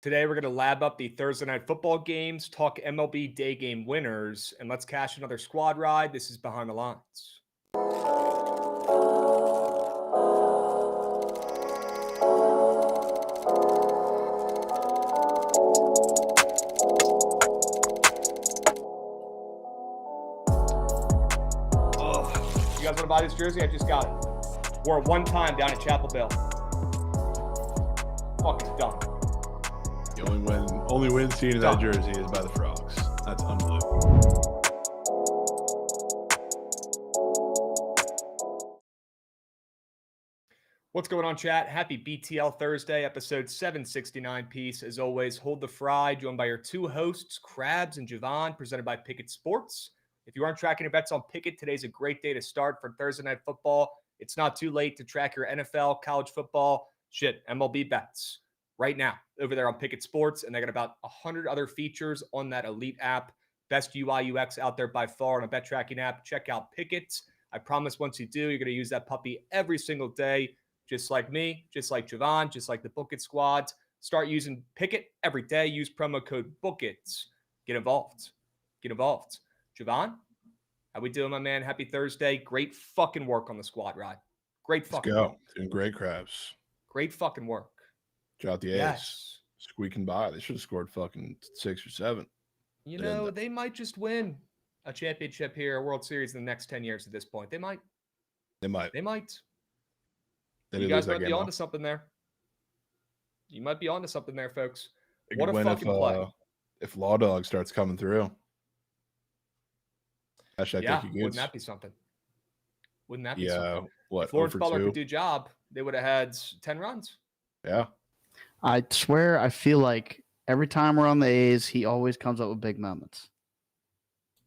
Today, we're going to lab up the Thursday night football games, talk MLB day game winners, and let's cash another squad ride. This is Behind the Lines. You guys want to buy this jersey? I just got it. Wore it one time down at Chapel Bill. Fucking done. The only win seen in that jersey is by the Frogs. That's unbelievable. What's going on, chat? Happy BTL Thursday, episode 769 piece. As always, hold the fry, joined by your two hosts, Krabs and Jovan, presented by Bookit Sports. If you aren't tracking your bets on Bookit, today's a great day to start for Thursday night football. It's not too late to track your NFL, college football, MLB bets right now over there on Bookit Sports. And they got about 100 other features on that elite app. Best UI UX out there by far on a bet tracking app. Check out Bookit. I promise once you do, you're going to use that puppy every single day, just like me, just like Jovan, just like the Bookit Squad. Start using Bookit every day. Use promo code BOOKIT. Get involved. Get involved. Jovan, how we doing, my man? Happy Thursday. Great fucking work on the squad ride. Great fucking Let's go. work. Doing great, Krabs. Great fucking work. Shout out the A's. Yes. Squeaking by. They should have scored fucking 6 or 7. You know, they might just win a championship here, a World Series in the next 10 years at this point. They might. They might. You guys might be onto something there. You might be onto something there, folks. What a fucking play. If Law Dog starts coming through. Actually, I think wouldn't that be something? Wouldn't that be something? What? If Lawrence Butler could do a job, they would have had 10 runs. Yeah. I swear, I feel like every time we're on the A's, he always comes up with big moments.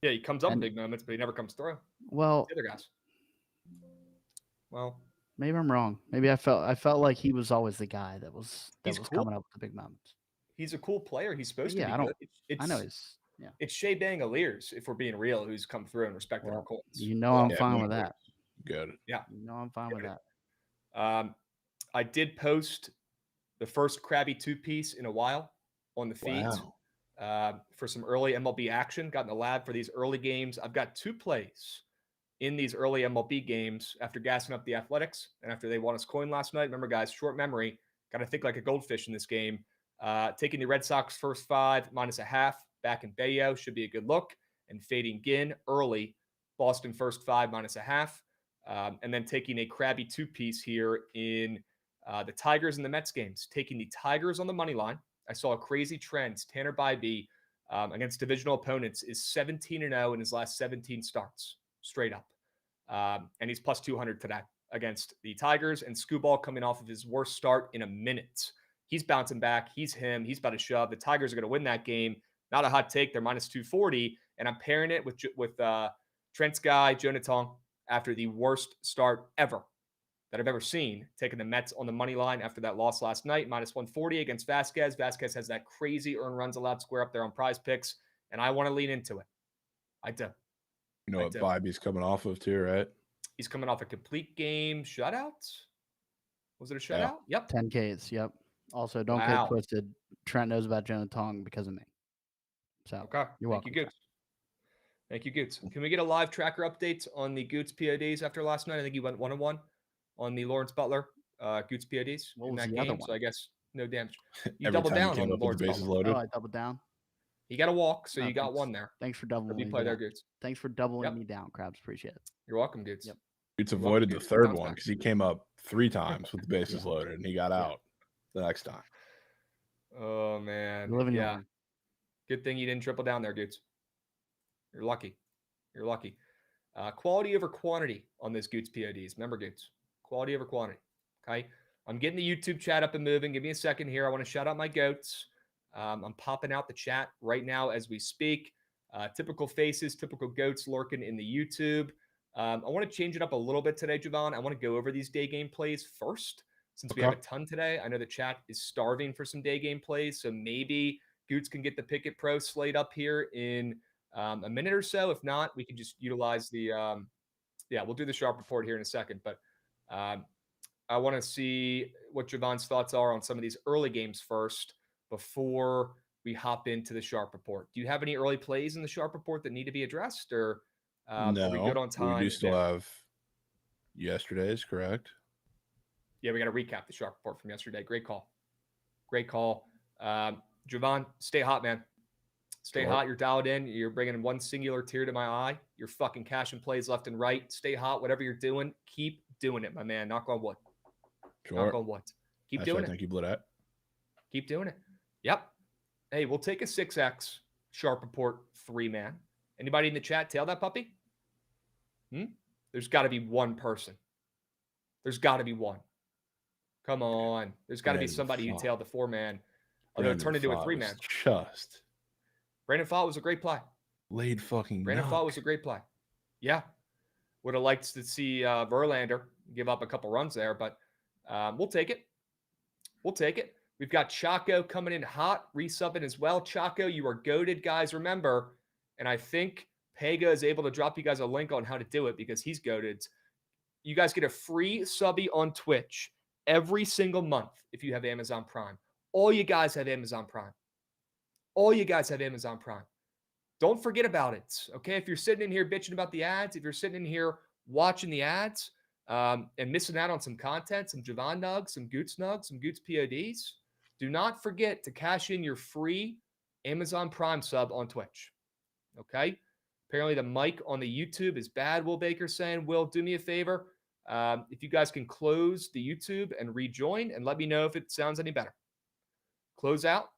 Yeah, he comes up with big moments, but he never comes through. Well, the other guys. Well, maybe I'm wrong. Maybe I felt like he was always the guy that was cool. Coming up with the big moments. He's a cool player. He's supposed to be good. I know it's Shea Bangaliers, if we're being real, who's come through and respected our Colts. I'm fine with that. Good. Yeah. I'm fine with that. I did post the first Krabby 2-piece in a while on the feed for some early MLB action. Got in the lab for these early games. I've got 2 plays in these early MLB games after gassing up the Athletics and after they won us coin last night. Remember, guys, short memory. Got to think like a goldfish in this game. Taking the Red Sox first 5 -0.5 back in Bayo should be a good look. And fading Ginn early, Boston first 5 -0.5. And then taking a Krabby 2-piece here in the Tigers and the Mets games. Taking the Tigers on the money line. I saw a crazy trend. Tanner Bybee against divisional opponents is 17-0 in his last 17 starts, straight up. And he's plus 200 today against the Tigers. And Scooball coming off of his worst start in a minute. He's bouncing back. He's him. He's about to shove. The Tigers are going to win that game. Not a hot take. They're minus 240. And I'm pairing it with Trent's guy, Jonah Tong, after the worst start ever that I've ever seen, taking the Mets on the money line after that loss last night, minus 140 against Vasquez. Vasquez has that crazy earned runs allowed square up there on Prize Picks, and I want to lean into it. I do. You know what Bybee's coming off of too, right? He's coming off a complete game shutout. Was it a shutout? Yeah. Yep. 10 Ks. Yep. Also, don't get it twisted. Trent knows about Jonah Tong because of me. So, okay. You're welcome. Thank you, Goots. Can we get a live tracker update on the Goots PODs after last night? I think you went 1-1 on the Lawrence Butler Goots PODs in that game. So I guess no damage. You doubled down on the Lawrence Butler. Oh, I doubled down. You got to walk, so you got one there. Thanks for doubling me down. There, Goots. Thanks for doubling me down, Krabs. Appreciate it. You're welcome, Goots. Yep. Goots avoided the third one because he came up 3 times with the bases loaded, and he got out the next time. Oh, man. Yeah. Good thing you didn't triple down there, Goots. You're lucky. Quality over quantity on this Goots PODs. Remember, Goots. Quality over quantity. Okay? I'm getting the YouTube chat up and moving. Give me a second here. I want to shout out my goats. I'm popping out the chat right now as we speak. Typical faces, typical goats lurking in the YouTube. I want to change it up a little bit today, Jovan. I want to go over these day game plays first, since we have a ton today. I know the chat is starving for some day game plays, so maybe Goots can get the Bookit Pro slate up here in a minute or so. If not, we can just utilize the we'll do the sharp report here in a second. But I want to see what Jovan's thoughts are on some of these early games first. before we hop into the Sharp Report. Do you have any early plays in the Sharp Report that need to be addressed, or are we good on time? We do still have yesterday's, correct? Yeah, we got to recap the Sharp Report from yesterday. Great call. Great call. Jovan, stay hot, man. Stay hot. You're dialed in. You're bringing one singular tear to my eye. You're fucking cashing plays left and right. Stay hot. Whatever you're doing, keep doing it, my man. Knock on wood. Knock on wood. Keep doing it. Thank you, Bloodat. Keep doing it. Yep. Hey, we'll take a 6X Sharp Report 3-man. Anybody in the chat tail that puppy? There's got to be one person. There's got to be one. Come on. There's got to be somebody who tailed the 4-man. Although it turned into a 3-man. Brandon Fott was a great play. Brandon Fott was a great play. Yeah. Would have liked to see Verlander give up a couple runs there, but we'll take it. We'll take it. We've got Chaco coming in hot, resubbing as well. Chaco, you are goated, guys. Remember, and I think Pega is able to drop you guys a link on how to do it because he's goated. You guys get a free subby on Twitch every single month if you have Amazon Prime. All you guys have Amazon Prime. All you guys have Amazon Prime. Don't forget about it, okay? If you're sitting in here bitching about the ads, if you're sitting in here watching the ads and missing out on some content, some Jovan nugs, some Goots nugs, some Goots PODs, do not forget to cash in your free Amazon Prime sub on Twitch, okay? Apparently the mic on the YouTube is bad, Will Baker saying. Will, do me a favor. If you guys can close the YouTube and rejoin and let me know if it sounds any better. Close out,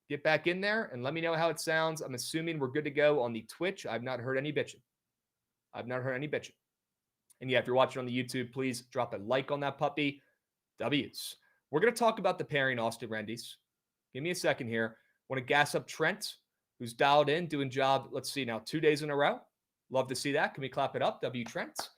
get back in there, and let me know how it sounds. I'm assuming we're good to go on the Twitch. I've not heard any bitching. I've not heard any bitching. And yeah, if you're watching on the YouTube, please drop a like on that puppy. W's. We're going to talk about the pairing, Austin Rendies. Give me a second here. Want to gas up Trent, who's dialed in, doing job, let's see now, 2 days in a row. Love to see that. Can we clap it up? W. Trent.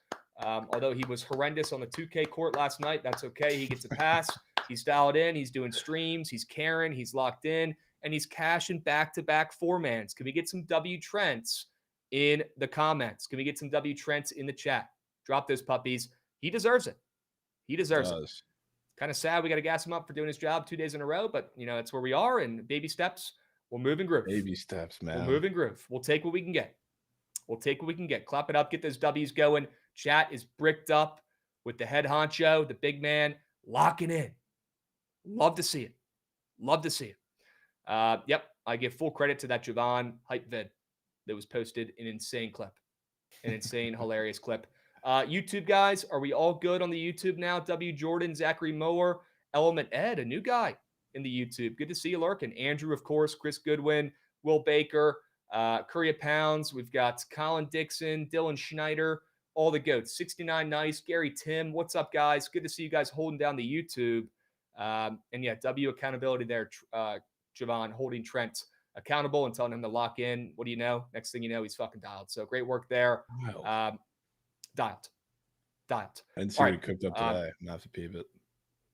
Although he was horrendous on the 2K court last night, that's okay. He gets a pass. He's dialed in. He's doing streams. He's caring. He's locked in. And he's cashing back-to-back 4-mans. Can we get some W. Trents in the comments? Can we get some W. Trents in the chat? Drop those puppies. He deserves it. He deserves it. Kind of sad we got to gas him up for doing his job 2 days in a row, but, you know, that's where we are. And baby steps, we'll move and groove. Baby steps, man. We'll move and groove. We'll take what we can get. We'll take what we can get. Clap it up. Get those W's going. Chat is bricked up with the head honcho, the big man, locking in. Love to see it. Love to see it. Yep, I give full credit to that Jovan hype vid that was posted. An insane clip. An insane, hilarious clip. YouTube guys, are we all good on the YouTube now? W. Jordan, Zachary Mower, Element Ed, a new guy in the YouTube. Good to see you lurking. Andrew, of course, Chris Goodwin, Will Baker, Curry of Pounds. We've got Colin Dixon, Dylan Schneider, all the goats. 69 Nice, Gary Tim. What's up, guys? Good to see you guys holding down the YouTube. And yeah, W accountability there. Jovan holding Trent accountable and telling him to lock in. What do you know? Next thing you know, he's fucking dialed. So great work there. Dialed. I didn't see what he cooked up today. I'm have to peep it.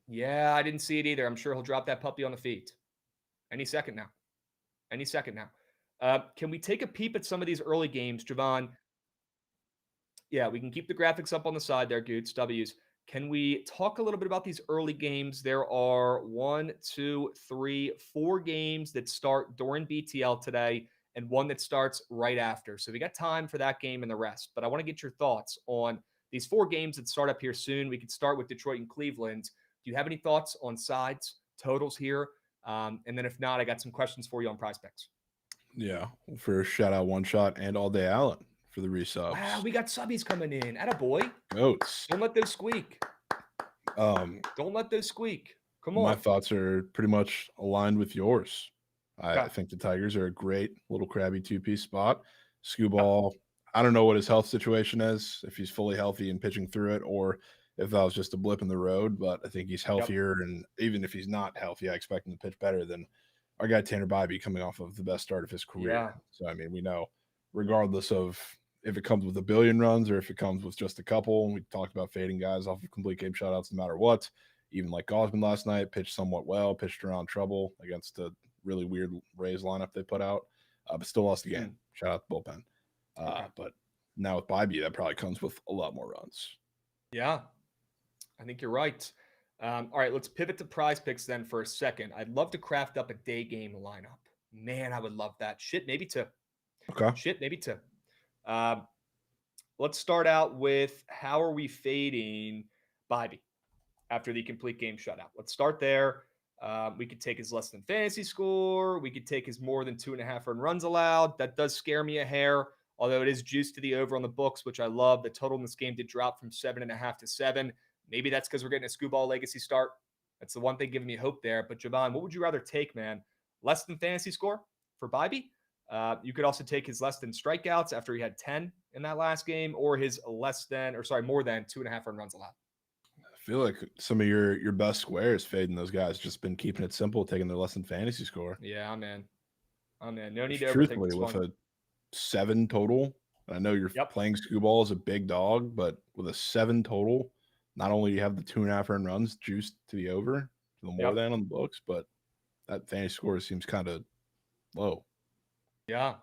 Yeah, I didn't see it either. I'm sure he'll drop that puppy on the feet any second now. Any second now. Can we take a peep at some of these early games, Jovan? Yeah, we can keep the graphics up on the side there, Goots, W's. Can we talk a little bit about these early games? There are 1, 2, 3, 4 games that start during BTL today and one that starts right after. So we got time for that game and the rest. But I want to get your thoughts on these 4 games that start up here soon. We could start with Detroit and Cleveland. Do you have any thoughts on sides, totals here? And then if not, I got some questions for you on Prize Picks. Yeah, first shout out One Shot and All Day Allen for the resubs. Wow, we got subbies coming in. Attaboy. Goats. Don't let those squeak. Don't let those squeak. Come on. My thoughts are pretty much aligned with yours. I think the Tigers are a great little crabby 2-piece spot. Skubal, I don't know what his health situation is, if he's fully healthy and pitching through it, or if that was just a blip in the road, but I think he's healthier. And even if he's not healthy, I expect him to pitch better than our guy Tanner Bybee coming off of the best start of his career. Yeah. So, I mean, we know regardless of if it comes with a billion runs or if it comes with just a couple, and we talked about fading guys off of complete game shutouts no matter what, even like Gosman last night, pitched somewhat well, pitched around trouble against a really weird Rays lineup they put out, but still lost the game. Shout out the bullpen. But now with Bybee, that probably comes with a lot more runs. Yeah, I think you're right. All right, let's pivot to prize picks then for a second. I'd love to craft up a day game lineup. Man, I would love that. Shit, maybe two. Okay. Shit, maybe two. Let's start out with how are we fading Bobby after the complete game shutout? Let's start there. We could take his less than fantasy score. We could take his more than 2.5 earned runs allowed. That does scare me a hair, although it is juiced to the over on the books, which I love. The total in this game did drop from 7.5 to 7. Maybe that's because we're getting a Screwball legacy start. That's the one thing giving me hope there. But Jovan, what would you rather take, man? Less than fantasy score for Bobby? You could also take his less than strikeouts after he had 10 in that last game, or his more than 2.5 earned runs allowed. I feel like some of your best squares fading those guys just been keeping it simple, taking their less than fantasy score. Yeah, man. No need to Truthfully, overthink this with one. a 7 total, I know you're playing Screwball as a big dog, but with a 7 total, not only do you have the 2.5 earned runs juiced to the over, to the more than on the books, but that fantasy score seems kind of low. Yeah.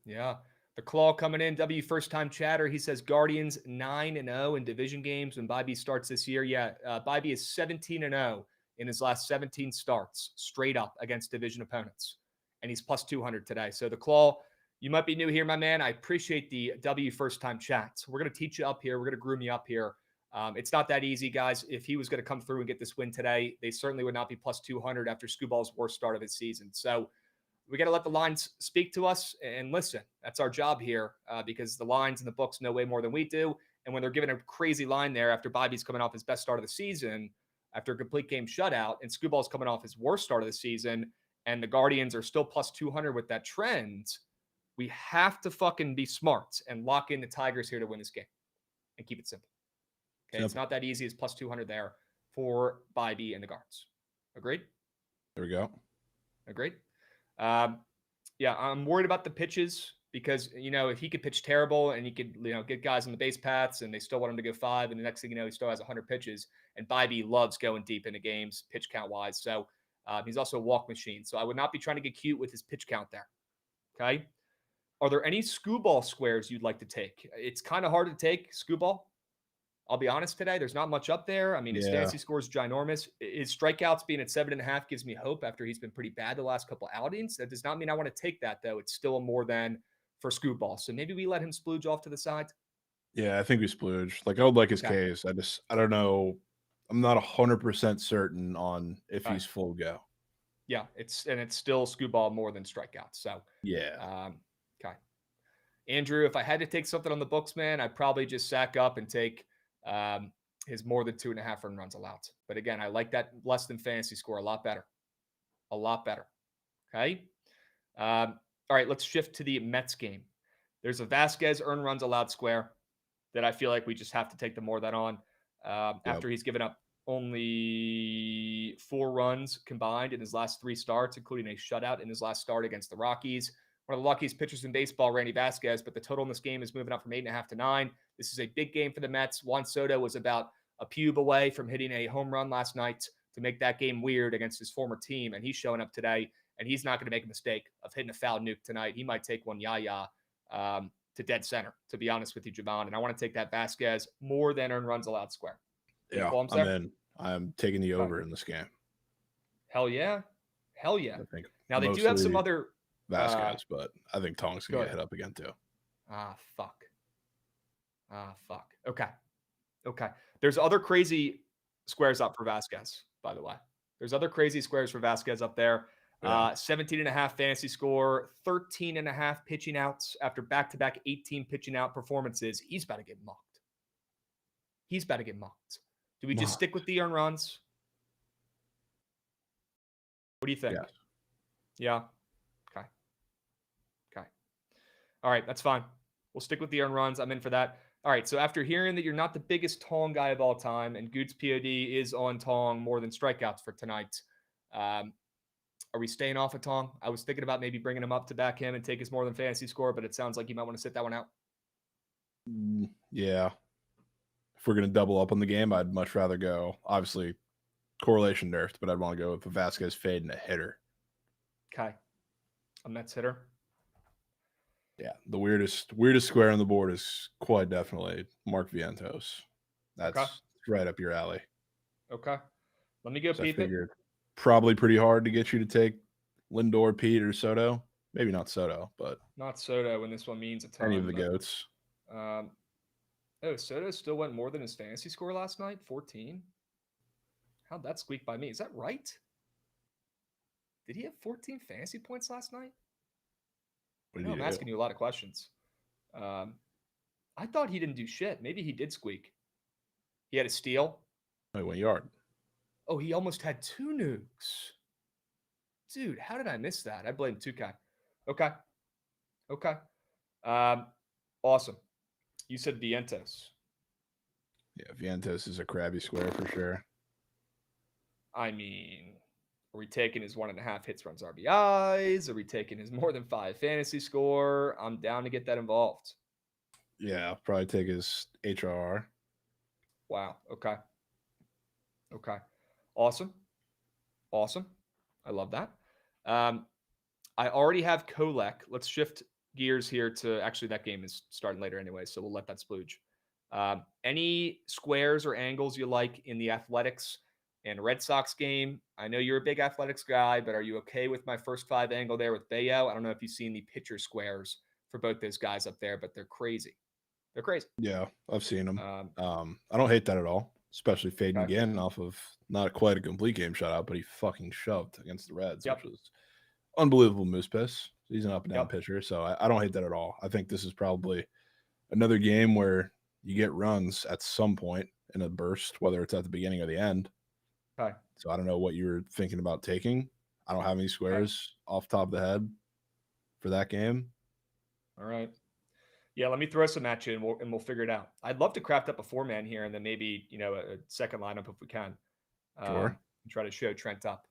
The Claw coming in. W first time chatter. He says Guardians 9-0 in division games when Bobby starts this year. Yeah, Bobby is 17-0 in his last 17 starts, straight up against division opponents, and he's plus 200 today. So the Claw, you might be new here, my man. I appreciate the W first time chats. We're gonna teach you up here. We're gonna groom you up here. It's not that easy, guys. If he was going to come through and get this win today, they certainly would not be plus 200 after Screwball's worst start of his season. So we got to let the lines speak to us and listen. That's our job here because the lines and the books know way more than we do. And when they're giving a crazy line there after Bobby's coming off his best start of the season, after a complete game shutout, and Screwball's coming off his worst start of the season, and the Guardians are still plus 200 with that trend, we have to fucking be smart and lock in the Tigers here to win this game and keep it simple. Okay, it's not that easy as plus 200 there for Bobby and the Guards. Agreed? There we go. Agreed? Yeah, I'm worried about the pitches because, if he could pitch terrible and he could, get guys on the base paths and they still want him to go 5, and the next thing you know, he still has 100 pitches. And Bobby loves going deep into games, pitch count wise. So he's also a walk machine. So I would not be trying to get cute with his pitch count there. Okay. Are there any Screwball squares you'd like to take? It's kind of hard to take Screwball. I'll be honest today. There's not much up there. I mean, his fantasy score is ginormous. His strikeouts being at 7.5 gives me hope after he's been pretty bad the last couple outings. That does not mean I want to take that, though. It's still a more than for Screwball. So maybe we let him splooge off to the side. Yeah, I think we splooge. Like, I would like his case. I don't know. I'm not 100% certain on if he's full go. Yeah, it's still Screwball more than strikeouts. So yeah. Okay. Andrew, if I had to take something on the books, man, I'd probably just sack up and take his more than 2.5 earned runs allowed. But again, I like that less than fantasy score a lot better. Okay. All right, let's shift to the Mets game. There's a Vasquez earned runs allowed square that I feel like we just have to take the more than on after he's given up only 4 runs combined in his last 3 starts, including a shutout in his last start against the Rockies. One of the luckiest pitchers in baseball, Randy Vasquez, but the total in this game is moving up from 8.5 to 9. This is a big game for the Mets. Juan Soto was about a pube away from hitting a home run last night to make that game weird against his former team, and he's showing up today, and he's not going to make a mistake of hitting a foul nuke tonight. He might take one to dead center, to be honest with you, Jovan, and I want to take that Vasquez more than earned runs allowed square. Yeah, I'm in. I'm taking the over in this game. Hell yeah. I think now, they do have some other Vasquez, but I think Tong's going to get hit up again, too. Fuck. Okay. There's other crazy squares up for Vasquez, by the way. There's other crazy squares for Vasquez up there. 17.5 fantasy score, 13.5 pitching outs after back-to-back 18 pitching out performances. He's about to get mocked. Do we just stick with the earned runs? What do you think? Yes. Yeah. Okay. All right, that's fine. We'll stick with the earned runs. I'm in for that. All right, so after hearing that you're not the biggest Tong guy of all time, and Goots POD is on Tong more than strikeouts for tonight, are we staying off of Tong? I was thinking about maybe bringing him up to back him and take his more than fantasy score, but it sounds like you might want to sit that one out. Yeah. If we're going to double up on the game, I'd much rather go, obviously, correlation nerfed, but I'd want to go with a Vasquez fade and a hitter. Okay. A Mets hitter? Yeah. The weirdest square on the board is quite definitely Mark Vientos. That's right up your alley. Okay. Let me go, So I Pete. figured probably pretty hard to get you to take Lindor, Pete, probably pretty hard to get you to take Lindor, Pete, or Soto. Maybe not Soto, but not Soto when this one means a ton. Any of the goats. Soto still went more than his fantasy score last night, 14. How'd that squeak by me? Is that right? Did he have 14 fantasy points last night? I'm asking you a lot of questions. I thought he didn't do shit. Maybe he did squeak. He had a steal. He went yard. Oh, he almost had 2 nukes. Dude, how did I miss that? I blame Tukai. Okay. Awesome. You said Vientos. Yeah, Vientos is a crabby square for sure. I mean, are we taking his 1.5 hits, runs, RBIs? Are we taking his more than 5 fantasy score? I'm down to get that involved. Yeah, I'll probably take his HRR. Wow. Okay. Awesome. I love that. I already have Kolek. Let's shift gears here to actually that game is starting later anyway, so we'll let that splooge. Any squares or angles you like in the Athletics and Red Sox game? I know you're a big Athletics guy, but are you okay with my first 5 angle there with Bayo? I don't know if you've seen the pitcher squares for both those guys up there, but they're crazy. Yeah, I've seen them. I don't hate that at all, especially fading again off of not quite a complete game shutout, but he fucking shoved against the Reds, which was unbelievable moose piss. He's an up and down pitcher, so I don't hate that at all. I think this is probably another game where you get runs at some point in a burst, whether it's at the beginning or the end. Okay. So I don't know what you were thinking about taking. I don't have any squares off the top of the head for that game. All right. Yeah, let me throw some at you and we'll figure it out. I'd love to craft up a 4-man here and then maybe, a second lineup if we can. Sure. And try to show Trent up.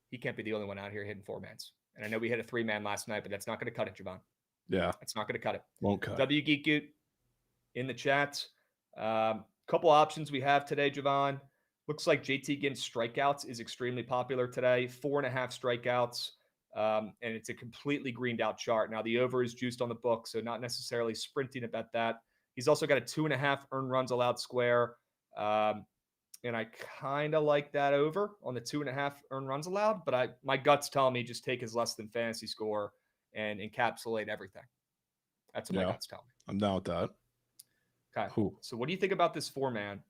He can't be the only one out here hitting 4-mans. And I know we hit a 3-man last night, but that's not going to cut it, Jovan. Yeah. It's not going to cut it. Won't cut. W Geek Goot in the chat. Couple options we have today, Jovan. Looks like JT Ginn's strikeouts is extremely popular today. 4.5 strikeouts. And it's a completely greened out chart. Now, the over is juiced on the book, so not necessarily sprinting about that. He's also got a 2.5 earned runs allowed square. And I kind of like that over on the 2.5 earned runs allowed, but my gut's telling me just take his less than fantasy score and encapsulate everything. That's what my gut's telling me. I'm down with that. Okay. Cool. So what do you think about this 4-man?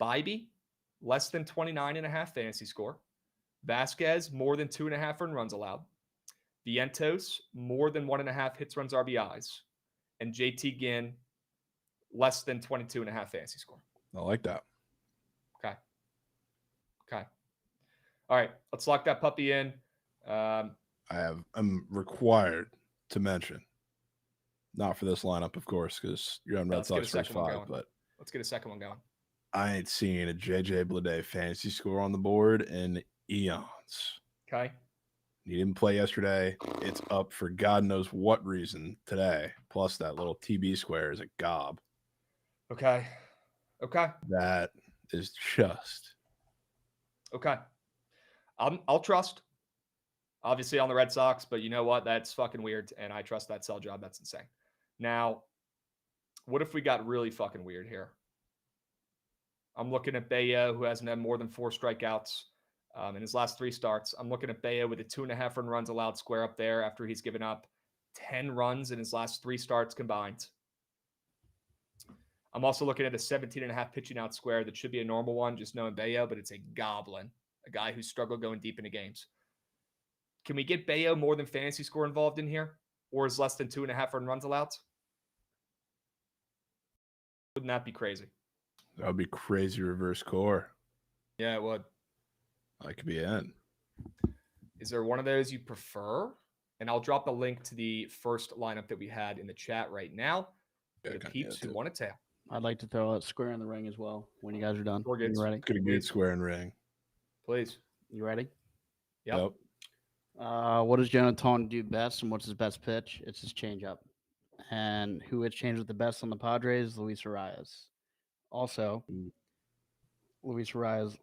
Bybee, less than 29.5 fantasy score. Vasquez, more than 2.5 earned runs allowed. Vientos, more than 1.5 hits, runs, RBIs. And JT Ginn, less than 22.5 fantasy score. I like that. Okay. All right. Let's lock that puppy in. I'm required to mention, not for this lineup, of course, because you're on Red Sox first 5, but let's get a second one going. I ain't seen a JJ Bleday fantasy score on the board in eons. Okay. He didn't play yesterday. It's up for God knows what reason today. Plus, that little TB square is a gob. Okay. That is just. Okay. I'll trust. Obviously on the Red Sox, but you know what? That's fucking weird, and I trust that sell job. That's insane. Now, what if we got really fucking weird here? I'm looking at Bayo, who hasn't had more than 4 strikeouts in his last 3 starts. I'm looking at Bayo with a 2.5 earned runs allowed square up there after he's given up 10 runs in his last 3 starts combined. I'm also looking at a 17.5 pitching out square that should be a normal one, just knowing Bayo, but it's a goblin, a guy who struggled going deep into games. Can we get Bayo more than fantasy score involved in here? Or is less than 2.5 earned runs allowed? Wouldn't that be crazy? That would be crazy reverse core. Yeah, it would. I could be in. Is there one of those you prefer? And I'll drop the link to the first lineup that we had in the chat right now. For the peeps who want to tail. I'd like to throw a square in the ring as well when you guys are done. Are you ready? Could a good square and ring. Please. You ready? Yep. What does Jonathan do best, and what's his best pitch? It's his changeup. And who hits change with the best on the Padres? Luis Arias. Also, Luis Arias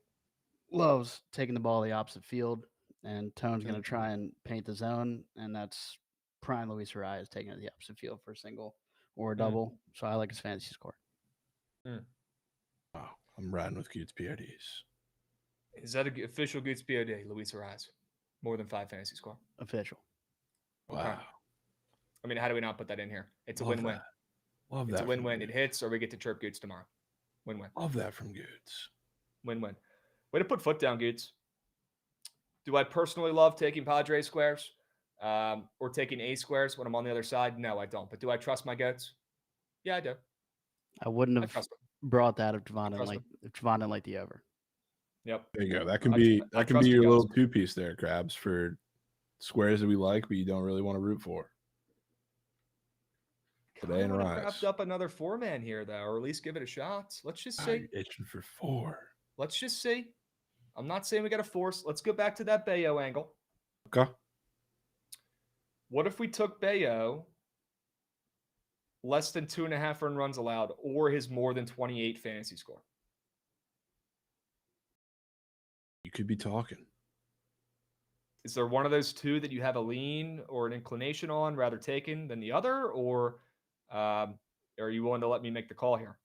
loves taking the ball the opposite field, and Tone's going to try and paint the zone, and that's prime Luis Arias taking it the opposite field for a single or a double. So I like his fantasy score. Wow, I'm riding with Cutes PRDs. Is that an official Goots POD, Luis Arias? More than 5 fantasy score. Official. Wow. Okay. I mean, how do we not put that in here? It's Love a win-win. that. Love It's that. a win-win. It hits, or we get to chirp Goots tomorrow. Win-win. Love that from Goots. Win-win. Way to put foot down, Goots. Do I personally love taking Padres squares or taking A squares when I'm on the other side? No, I don't. But do I trust my goats? Yeah, I do. I wouldn't I have trust them. brought that if Javon trust didn't like the over. Yep. There you go. That can I be trust you your guys. little two-piece there, Krabs, for squares that we like, but you don't really want to root for. Today and Rise. Craft up another 4-man here, though, or at least give it a shot. Let's just see. You're itching for 4. Let's just see. I'm not saying we got to force. Let's go back to that Bayo angle. Okay. What if we took Bayo less than 2.5 earned runs allowed or his more than 28 fantasy score? You could be talking. Is there one of those two that you have a lean or an inclination on rather taken than the other, or are you willing to let me make the call here?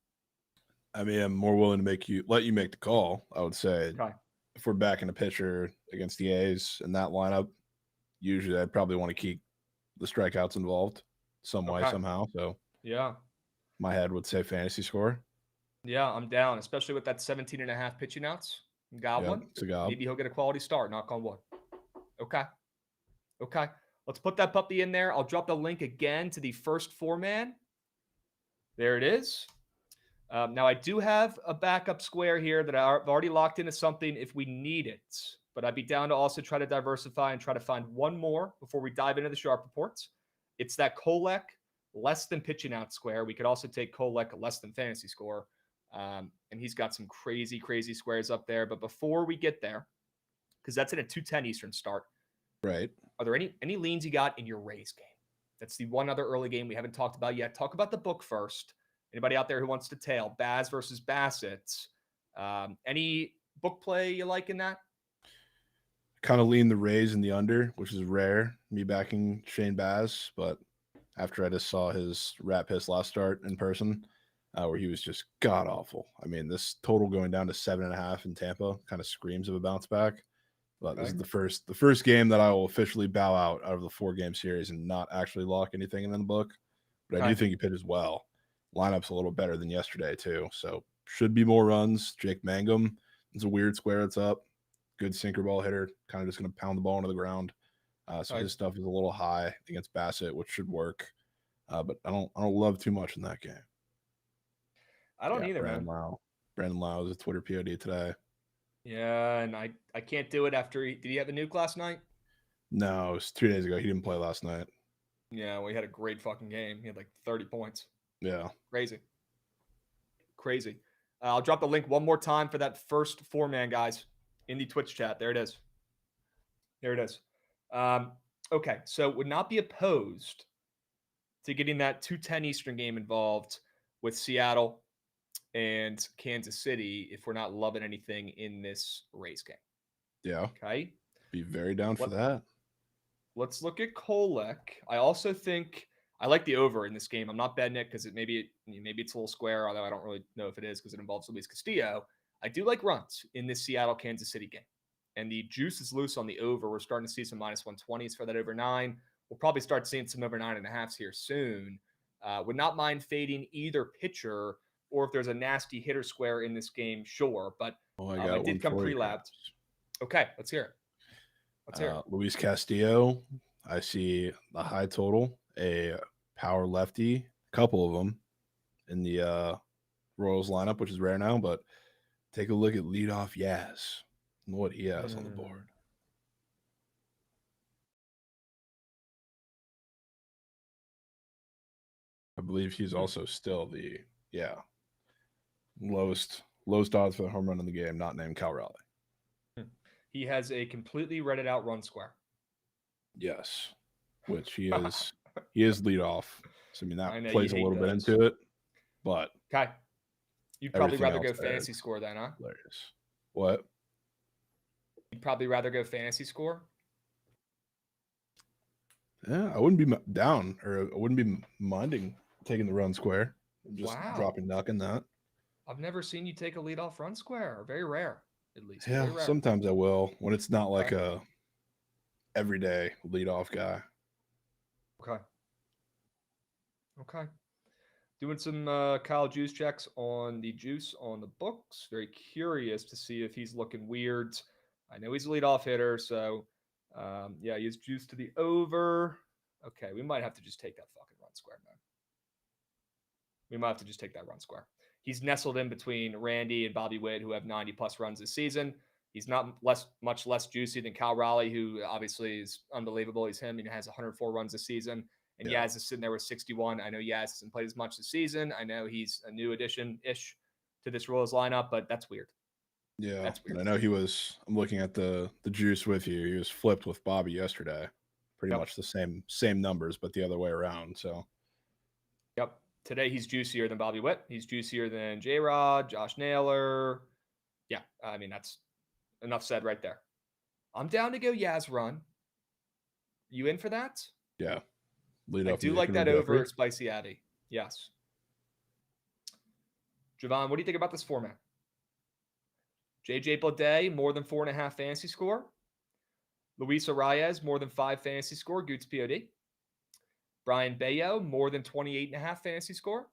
I mean, I'm more willing to let you make the call. I would say Okay. If we're backing a pitcher against the A's in that lineup, usually I'd probably want to keep the strikeouts involved some way, somehow. So yeah, my head would say fantasy score. Yeah, I'm down, especially with that 17.5 pitching outs. Got one. It's a gob. Maybe he'll get a quality start, knock on wood. Okay. Let's put that puppy in there. I'll drop the link again to the first 4-man. There it is. Now, I do have a backup square here that I've already locked into something if we need it. But I'd be down to also try to diversify and try to find one more before we dive into the sharp reports. It's that Kolek less than pitching out square. We could also take Kolek less than fantasy score. And he's got some crazy, crazy squares up there. But before we get there, because that's in a 2:10 Eastern start. Right. Are there any leans you got in your Rays game? That's the one other early game we haven't talked about yet. Talk about the book first. Anybody out there who wants to tail Baz versus Bassett? Any book play you like in that? Kind of lean the Rays in the under, which is rare. Me backing Shane Baz, but after I just saw his rat piss last start in person, where he was just god awful. I mean, this total going down to 7.5 in Tampa kind of screams of a bounce back. But this is the first game that I will officially bow out of the 4-game series and not actually lock anything in the book. But I do think he pitches well. Lineup's a little better than yesterday too, so should be more runs. Jake Mangum is a weird square that's up. Good sinker ball hitter, kind of just going to pound the ball into the ground. So his stuff is a little high against Bassett, which should work. But I don't love too much in that game. I don't either, Brandon man. Lau. Brandon Lau is a Twitter POD today. Yeah, and I can't do it after did he have a nuke last night? No, it was 2 days ago. He didn't play last night. Yeah, well, he had a great fucking game. He had like 30 points. Yeah. Crazy. I'll drop the link one more time for that first 4-man, guys, in the Twitch chat. There it is. Okay, so would not be opposed to getting that 2:10 Eastern game involved with Seattle and Kansas City if we're not loving anything in this Rays game. Yeah. Okay. Be very down for that. Let's look at Kolek. I also think I like the over in this game. I'm not betting it because maybe it's a little square, although I don't really know if it is because it involves Luis Castillo. I do like runs in this Seattle-Kansas City game. And the juice is loose on the over. We're starting to see some -120s for that over 9. We'll probably start seeing some over 9.5s here soon. Would not mind fading either pitcher, or if there's a nasty hitter square in this game, sure. But I did come pre-labbed. Okay, let's hear it. Luis Castillo, I see the high total, a power lefty, a couple of them in the Royals lineup, which is rare now, but take a look at leadoff Yaz and what he has on the board. I believe he's also still the lowest odds for the home run in the game, not named Cal Raleigh. He has a completely redded out run square. Yes, which he is leadoff. So I mean that plays a little bit into it, but okay. You'd probably rather go fantasy score then, huh? Hilarious. What? You'd probably rather go fantasy score? Yeah, I wouldn't be down, or I wouldn't be minding taking the run square. Just dropping Nuck in that. I've never seen you take a leadoff run square. Very rare. at least. Yeah, Very rare. sometimes I will when it's not like a everyday leadoff guy. Okay. Okay. Doing some Kyle Juice checks on the juice on the books. Very curious to see if he's looking weird. I know he's a leadoff hitter, so yeah, he is juice to the over. Okay, we might have to just take that fucking run square, man. We might have to just take that run square. He's nestled in between Randy and Bobby Witt, who have 90 plus runs this season. He's not much less juicy than Cal Raleigh, who obviously is unbelievable. He's him and has 104 runs this season. And Yaz is sitting there with 61. I know Yaz hasn't played as much this season. I know he's a new addition-ish to this Royals lineup, but that's weird. Yeah, that's weird. And I know he was. I'm looking at the juice with you. He was flipped with Bobby yesterday. Pretty much the same numbers, but the other way around. So. Yep. Today he's juicier than Bobby Witt. He's juicier than J-Rod, Josh Naylor. Yeah, I mean, that's enough said right there. I'm down to go Yaz run. You in for that? Yeah. I do like that over Spicy Addy. Yes. Jovan, what do you think about this format? JJ Bleday, more than 4.5 fantasy score. Luis Arias, more than 5 fantasy score. Goots POD. Brian Bayo, more than 28.5 fantasy score.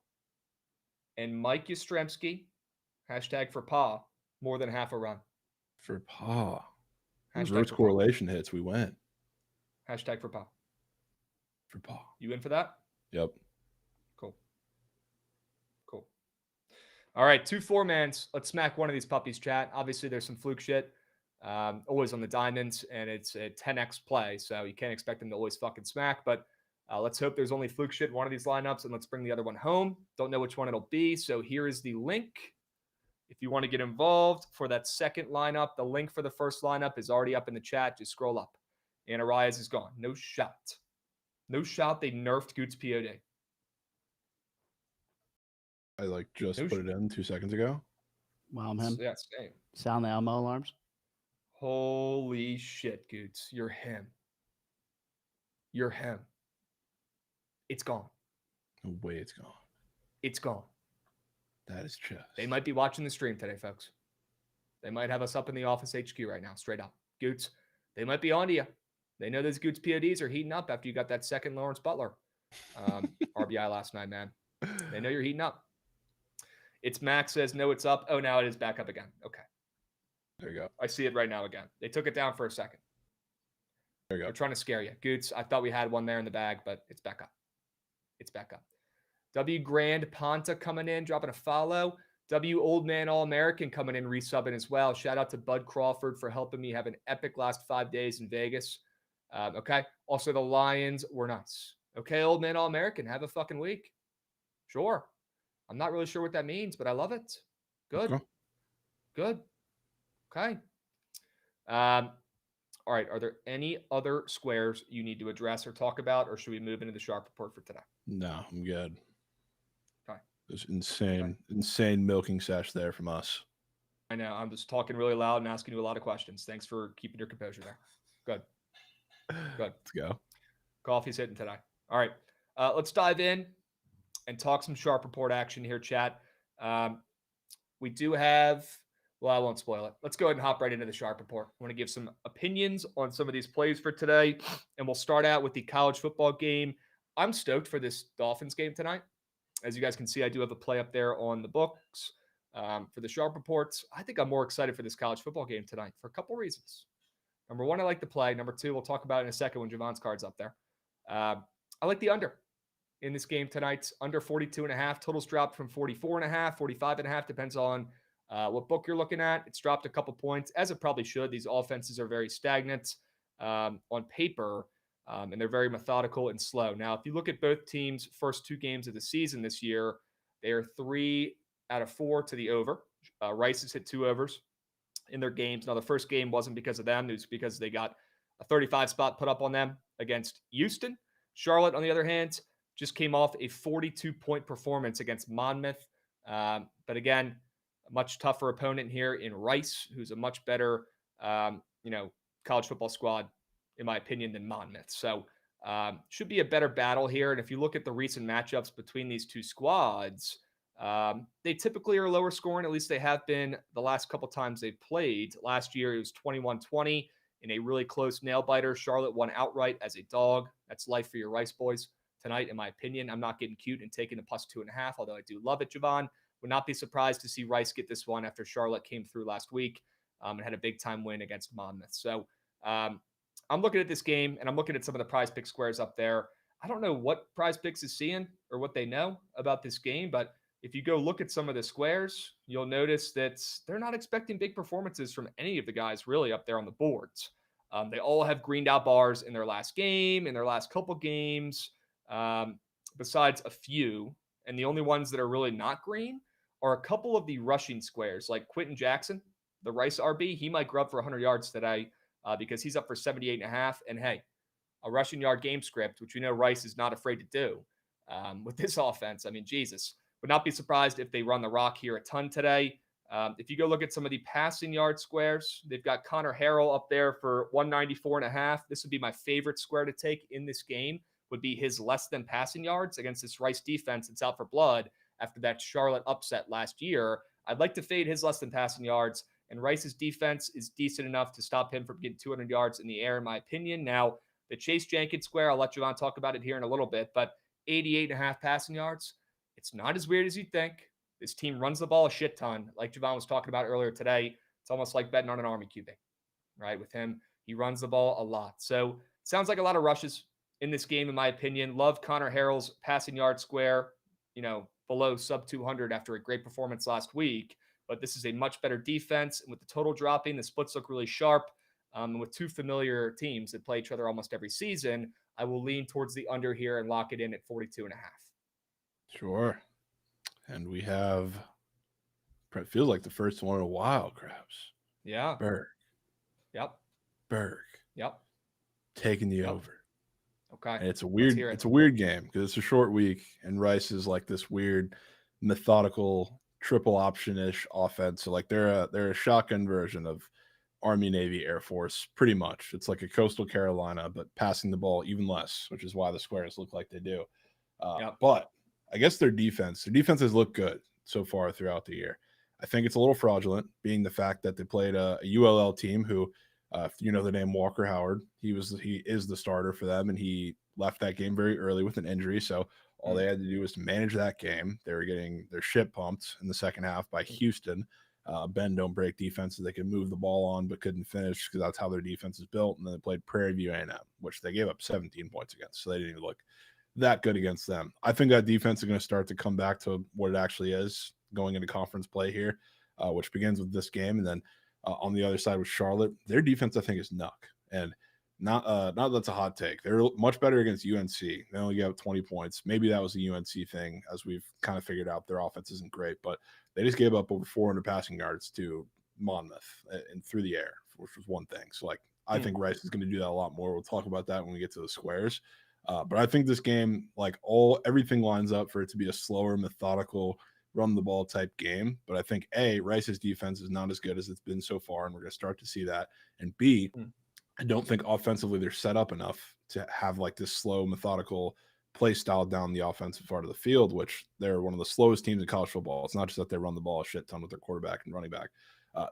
And Mike Yastrzemski, hashtag for Pa, more than half a run. For Pa. Hashtag reverse correlation hits, we went. Hashtag for Pa. For Pa. You in for that? Yep. Cool. All right, 2 4-mans. Let's smack one of these puppies, chat. Obviously, there's some fluke shit. Always on the diamonds, and it's a 10x play, so you can't expect them to always fucking smack. But let's hope there's only fluke shit in one of these lineups, and let's bring the other one home. Don't know which one it'll be, so here is the link. If you want to get involved for that second lineup, the link for the first lineup is already up in the chat. Just scroll up. And Arias is gone. No shot. No shot. They nerfed Goots POD. I just put it in 2 seconds ago. Wow, man. Yeah, same. Sound the Elmo alarms. Holy shit, Goots. You're him. You're him. It's gone. No way it's gone. It's gone. That is just. They might be watching the stream today, folks. They might have us up in the office HQ right now, straight up. Goots, they might be on to you. They know those Goots PODs are heating up after you got that second Lawrence Butler RBI last night, man. They know you're heating up. It's Max says, no, it's up. Oh, now it is back up again. Okay. There you go. I see it right now again. They took it down for a second. There you go. They're trying to scare you. Goots, I thought we had one there in the bag, but it's back up. It's back up. W Grand Ponta coming in, dropping a follow. W Old Man All-American coming in, resubbing as well. Shout out to Bud Crawford for helping me have an epic last 5 days in Vegas. Okay. Also, the Lions were nice. Okay, Old Man All-American, have a fucking week. Sure. I'm not really sure what that means, but I love it. Good. Okay. Good. Okay. All right. Are there any other squares you need to address or talk about, or should we move into the sharp report for today? No, I'm good. Okay. There's insane milking sesh there from us. I know. I'm just talking really loud and asking you a lot of questions. Thanks for keeping your composure there. Good. Good. Let's go. Coffee's hitting today. All right. Let's dive in and talk some sharp report action here, chat. We do have, well, I won't spoil it. Let's go ahead and hop right into the sharp report. I want to give some opinions on some of these plays for today, and we'll start out with the college football game. I'm stoked for this Dolphins game tonight. As you guys can see, I do have a play up there on the books for the sharp reports. I think I'm more excited for this college football game tonight for a couple reasons. Number one, I like the play. Number two, we'll talk about it in a second when Javon's card's up there. I like the under in this game tonight. Under 42.5. Totals dropped from 44.5, 45.5. Depends on what book you're looking at. It's dropped a couple points, as it probably should. These offenses are very stagnant on paper, and they're very methodical and slow. Now, if you look at both teams' first 2 games of the season this year, they are 3 out of 4 to the over. Rice has hit 2 overs in their games. Now, the first game wasn't because of them. It was because they got a 35 spot put up on them against Houston. Charlotte, on the other hand, just came off a 42-point performance against Monmouth. But again, a much tougher opponent here in Rice, who's a much better, college football squad, in my opinion, than Monmouth. So should be a better battle here. And if you look at the recent matchups between these two squads, They typically are lower scoring. At least they have been the last couple times they've played. Last year, it was 21-20 in a really close nail biter. Charlotte won outright as a dog. That's life for your Rice boys tonight, in my opinion. I'm not getting cute and taking the +2.5, although I do love it, Jovan. Would not be surprised to see Rice get this one after Charlotte came through last week and had a big-time win against Monmouth. So I'm looking at this game, and I'm looking at some of the prize pick squares up there. I don't know what prize picks is seeing or what they know about this game, but if you go look at some of the squares, you'll notice that they're not expecting big performances from any of the guys really up there on the boards. They all have greened out bars in their last game, in their last couple games, besides a few. And the only ones that are really not green are a couple of the rushing squares, like Quentin Jackson, the Rice RB. He might grub for 100 yards today because he's up for 78.5. And hey, a rushing yard game script, which we know Rice is not afraid to do with this offense. I mean, Jesus. Would not be surprised if they run the rock here a ton today. If you go look at some of the passing yard squares, they've got Connor Harrell up there for 194.5. This would be my favorite square to take in this game, would be his less than passing yards against this Rice defense that's out for blood after that Charlotte upset last year. I'd like to fade his less than passing yards, and Rice's defense is decent enough to stop him from getting 200 yards in the air, in my opinion. Now, the Chase Jenkins square, I'll let Jovan talk about it here in a little bit, but 88.5 passing yards. It's not as weird as you think. This team runs the ball a shit ton. Like Jovan was talking about earlier today, it's almost like betting on an Army QB, right? With him, he runs the ball a lot. So sounds like a lot of rushes in this game, in my opinion. Love Connor Harrell's passing yard square, below sub 200 after a great performance last week. But this is a much better defense. And with the total dropping, the splits look really sharp. With two familiar teams that play each other almost every season, I will lean towards the under here and lock it in at 42.5. Sure. And we have, it feels like the first one in a while, Krabs. Yeah. Berg. Yep. Berg. Yep. Taking the over. Okay. And it's a weird game because it's a short week, and Rice is like this weird, methodical triple option-ish offense. So like they're a shotgun version of Army, Navy, Air Force, pretty much. It's like a Coastal Carolina, but passing the ball even less, which is why the squares look like they do. But I guess their defenses look good so far throughout the year. I think it's a little fraudulent, being the fact that they played a ULL team who, if you know the name Walker Howard, he is the starter for them, and he left that game very early with an injury. So all they had to do was to manage that game. They were getting their shit pumped in the second half by Houston. Bend don't break defenses they could move the ball on but couldn't finish because that's how their defense is built. And then they played Prairie View A&M, which they gave up 17 points against. So they didn't even look that good against them. I think that defense is going to start to come back to what it actually is going into conference play here, which begins with this game. And then on the other side with Charlotte, their defense, I think, is nuck. And not that's a hot take. They're much better against UNC. They only gave up 20 points. Maybe that was a UNC thing, as we've kind of figured out. Their offense isn't great, but they just gave up over 400 passing yards to Monmouth and through the air, which was one thing. So, like, I think Rice is going to do that a lot more. We'll talk about that when we get to the squares. But I think this game, like everything lines up for it to be a slower, methodical, run the ball type game. But I think Rice's defense is not as good as it's been so far, and we're going to start to see that. And B, I don't think offensively they're set up enough to have like this slow, methodical play style down the offensive part of the field, which they're one of the slowest teams in college football. It's not just that they run the ball a shit ton with their quarterback and running back.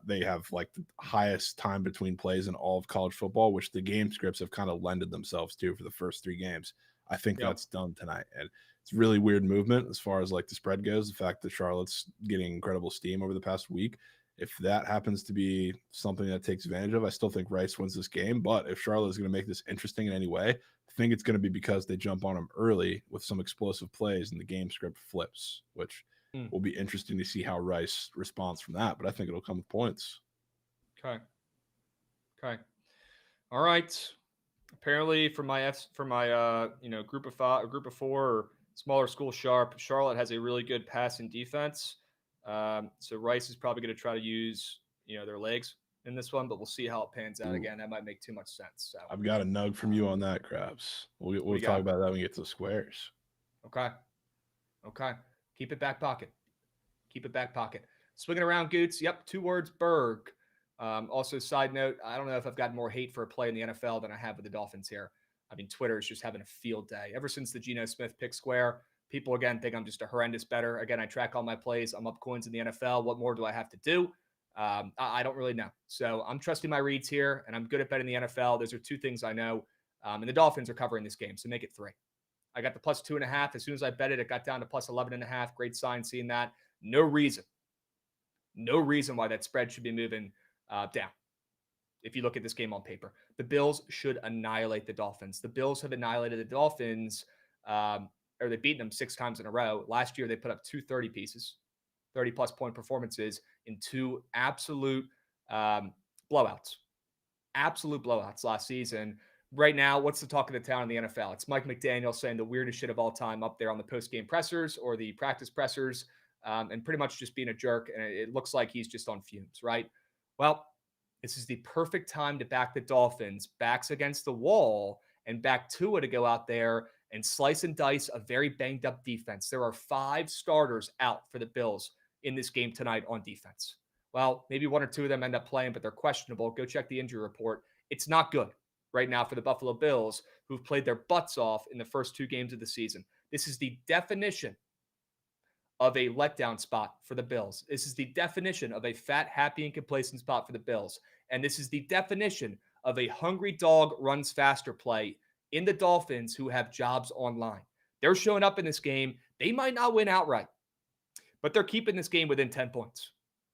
They have like the highest time between plays in all of college football, which the game scripts have kind of lended themselves to for the first three games. I think that's done tonight. And it's really weird movement as far as like the spread goes. The fact that Charlotte's getting incredible steam over the past week. If that happens to be something that takes advantage of, I still think Rice wins this game. But if Charlotte is going to make this interesting in any way, I think it's going to be because they jump on them early with some explosive plays and the game script flips, which will be interesting to see how Rice responds from that. But I think it'll come with points. Okay. All right. Apparently, for my group of five or group of four or smaller school sharp, Charlotte has a really good passing defense. So Rice is probably going to try to use their legs in this one, but we'll see how it pans out. Again, that might make too much sense. So I've got a nug from you on that, Krabs. We'll talk about that when we get to the squares. Okay. Keep it back pocket. Swinging around, Goots. Yep, 2 words, Berg. Also, side note, I don't know if I've gotten more hate for a play in the NFL than I have with the Dolphins here. I mean, Twitter is just having a field day. Ever since the Geno Smith pick square, People, again, think I'm just a horrendous bettor. Again, I track all my plays. I'm up coins in the NFL. What more do I have to do? I don't really know. So I'm trusting my reads here, and I'm good at betting the NFL. Those are two things I know. And the Dolphins are covering this game, so make it 3. I got the plus 2.5. As soon as I bet it, it got down to plus 11.5. Great sign seeing that. No reason why that spread should be moving down. If you look at this game on paper, the Bills should annihilate the Dolphins. The Bills have annihilated the Dolphins, or they've beaten them 6 times in a row. Last year, they put up 2 30 pieces, 30-plus point performances in 2 absolute blowouts. Absolute blowouts last season. Right now, what's the talk of the town in the NFL? It's Mike McDaniel saying the weirdest shit of all time up there on the post-game pressers or the practice pressers, and pretty much just being a jerk. And it looks like he's just on fumes, right? Well, this is the perfect time to back the Dolphins, backs against the wall, and back Tua to go out there and slice and dice a very banged-up defense. There are 5 starters out for the Bills in this game tonight on defense. Well, maybe 1 or 2 of them end up playing, but they're questionable. Go check the injury report. It's not good right now for the Buffalo Bills, who've played their butts off in the first 2 games of the season. This is the definition of a letdown spot for the Bills. This is the definition of a fat, happy, and complacent spot for the Bills. And this is the definition of a hungry dog runs faster play in the Dolphins who have jobs online. They're showing up in this game. They might not win outright, but they're keeping this game within 10 points.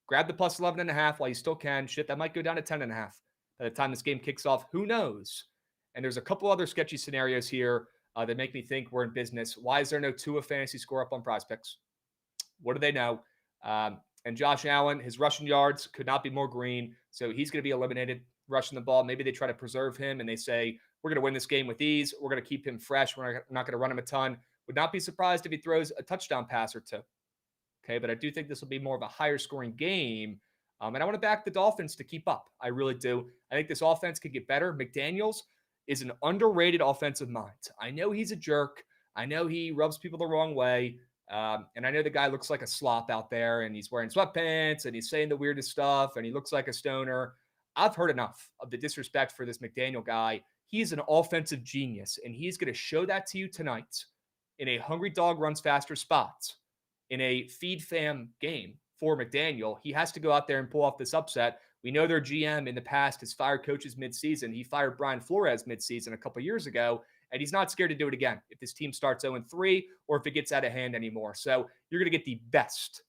Grab the plus 11.5 while you still can. Shit, that might go down to 10.5 by the time this game kicks off. Who knows? And there's a couple other sketchy scenarios here that make me think we're in business. Why is there no Tua fantasy score up on Prize Picks? What do they know? And Josh Allen, his rushing yards could not be more green. So he's going to be eliminated rushing the ball. Maybe they try to preserve him and they say, we're going to win this game with ease. We're going to keep him fresh. We're not going to run him a ton. Would not be surprised if he throws a touchdown pass or 2. Okay, but I do think this will be more of a higher scoring game. And I want to back the Dolphins to keep up. I really do. I think this offense could get better. McDaniels is an underrated offensive mind. I know he's a jerk. I know he rubs people the wrong way. And I know the guy looks like a slop out there and he's wearing sweatpants and he's saying the weirdest stuff and he looks like a stoner. I've heard enough of the disrespect for this McDaniel guy. He's an offensive genius and he's going to show that to you tonight in a hungry dog runs faster spots in a feed fam game for McDaniel. He has to go out there and pull off this upset. We know their GM in the past has fired coaches midseason. He fired Brian Flores midseason a couple years ago. And he's not scared to do it again if this team starts 0-3 or if it gets out of hand anymore. So you're going to get the best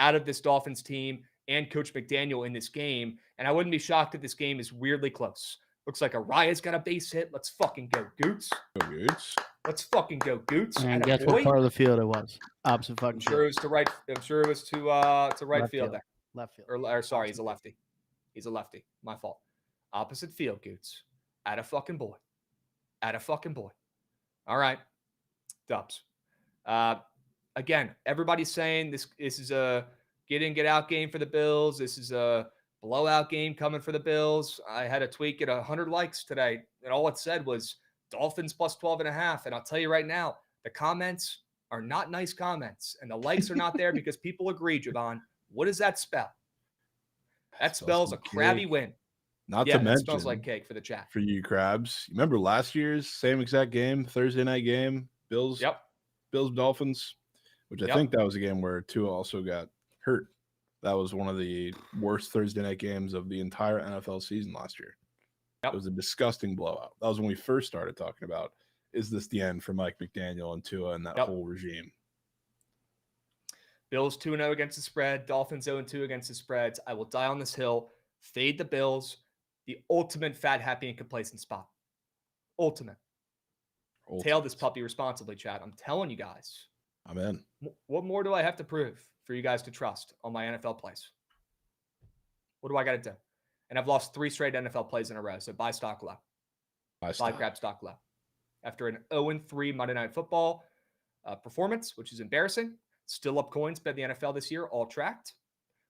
out of this Dolphins team and Coach McDaniel in this game. And I wouldn't be shocked if this game is weirdly close. Looks like Araya's got a base hit. Let's fucking go, Goots. Go Goots. Let's fucking go, Goots. And guess what part of the field it was? Opposite fucking I'm sure it was to right. I'm sure it was to right Left field field. there. Left field. Or sorry, he's a lefty. He's a lefty. My fault. Opposite field, Goots. At a fucking boy. At a fucking boy. All right. Dubs. Again, everybody's saying this is a get in, get out game for the Bills. This is a blowout game coming for the Bills. I had a tweet get 100 likes today, and all it said was Dolphins plus 12.5. And I'll tell you right now, the comments are not nice comments, and the likes are not there because people agree, Jovan. What does that spell? That spells a crabby win. Not to mention, smells like cake for the chat. For you, Krabs. Remember last year's same exact game, Thursday night game, Bills Dolphins, which I think that was a game where Tua also got hurt. That was one of the worst Thursday night games of the entire NFL season last year. It was a disgusting blowout. That was when we first started talking about, is this the end for Mike McDaniel and Tua and that whole regime? Bills 2-0 against the spread. Dolphins 0-2 against the spreads. I will die on this hill. Fade the Bills. The ultimate fat, happy, and complacent spot. Ultimate. Tail this puppy responsibly, Chad. I'm telling you guys. I'm in. What more do I have to prove for you guys to trust on my NFL plays? What do I got to do? And I've lost 3 straight NFL plays in a row. So buy stock low. Buy Krabs stock low. After an 0-3 Monday Night Football performance, which is embarrassing. Still up coins, bet the NFL this year, all tracked.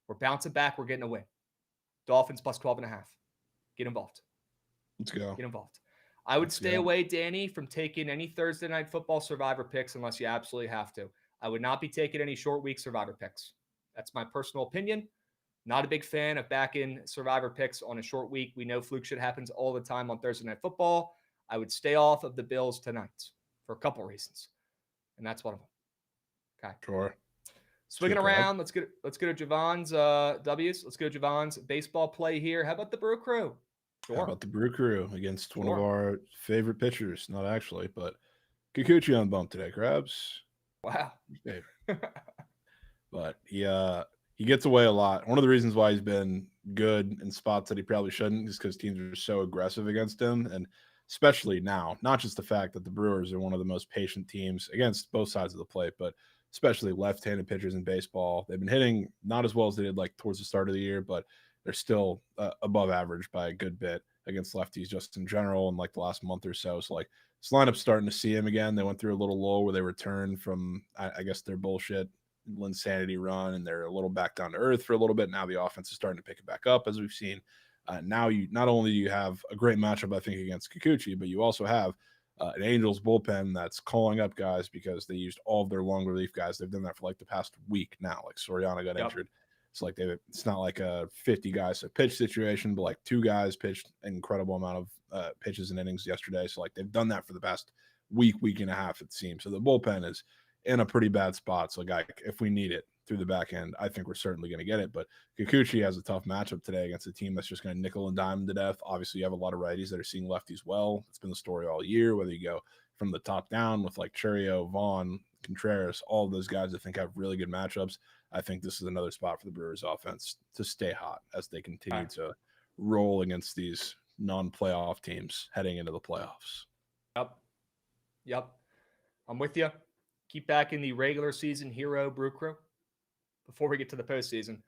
We're bouncing back. We're getting a win. Dolphins plus 12.5. Get involved. Let's go. Get involved. I would stay away, Danny, from taking any Thursday Night Football survivor picks unless you absolutely have to. I would not be taking any short week survivor picks. That's my personal opinion. Not a big fan of backing survivor picks on a short week. We know fluke shit happens all the time on Thursday Night Football. I would stay off of the Bills tonight for a couple reasons. and that's one of them. Okay. Sure. Swinging around, let's go to Jovan's W's. Let's go to Jovan's baseball play here. How about the Brew Crew? Sure. How about the Brew Crew against one of our favorite pitchers? Not actually, but Kikuchi on bump today, Krabs. Wow. But he gets away a lot. One of the reasons why he's been good in spots that he probably shouldn't is because teams are so aggressive against him. And especially now, not just the fact that the Brewers are one of the most patient teams against both sides of the plate, but especially left-handed pitchers in baseball. They've been hitting not as well as they did like towards the start of the year, but they're still above average by a good bit against lefties just in general in like the last month or so. So like this lineup's starting to see him again. They went through a little lull where they returned from, I guess, their bullshit insanity run, and they're a little back down to earth for a little bit. Now the offense is starting to pick it back up, as we've seen. Now you not only do you have a great matchup, I think, against Kikuchi, but you also have an Angels bullpen that's calling up guys because they used all of their long relief guys. They've done that for like the past week now. Like Soriano got injured. It's like it's not like a 50 guys to pitch situation, but like 2 guys pitched an incredible amount of pitches and innings yesterday. So like they've done that for the past week and a half, it seems. So the bullpen is in a pretty bad spot. So like if we need it through the back end, I think we're certainly going to get it. But Kikuchi has a tough matchup today against a team that's just going to nickel and dime to death. Obviously, you have a lot of righties that are seeing lefties well. It's been the story all year, whether you go from the top down with like Churio, Vaughn, Contreras, all of those guys I think have really good matchups. I think this is another spot for the Brewers offense to stay hot as they continue to roll against these non-playoff teams heading into the playoffs. Yep. I'm with you. Keep back in the regular season hero Brew Crew before we get to the postseason,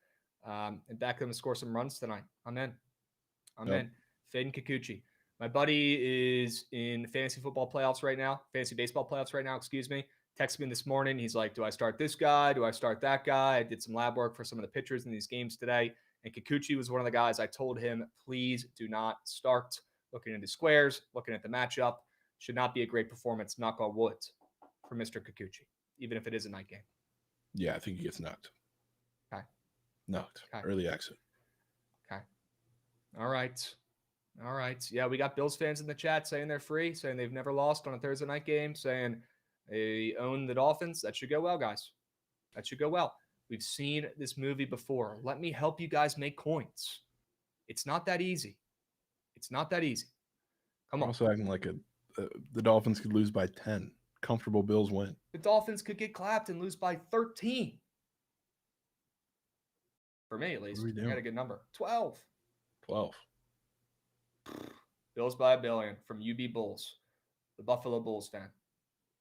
and back them to score some runs tonight. I'm in. Fade Kikuchi. My buddy is in fantasy football playoffs right now. Fantasy baseball playoffs right now, excuse me. Texted me this morning. He's like, do I start this guy? Do I start that guy? I did some lab work for some of the pitchers in these games today. And Kikuchi was one of the guys I told him, please do not start. Looking into squares, looking at the matchup. Should not be a great performance, knock on wood, for Mr. Kikuchi, even if it is a night game. Yeah, I think he gets knocked. Okay. Knocked. Okay. Early exit. Okay. All right. Yeah, we got Bills fans in the chat saying they're free, saying they've never lost on a Thursday night game, saying they own the Dolphins. That should go well, guys. That should go well. We've seen this movie before. Let me help you guys make coins. It's not that easy. Come on. Also acting like the Dolphins could lose by 10. Comfortable Bills win. The Dolphins could get clapped and lose by 13. For me, at least. I got a good number. 12. Bills by a billion from UB Bulls. The Buffalo Bulls fan.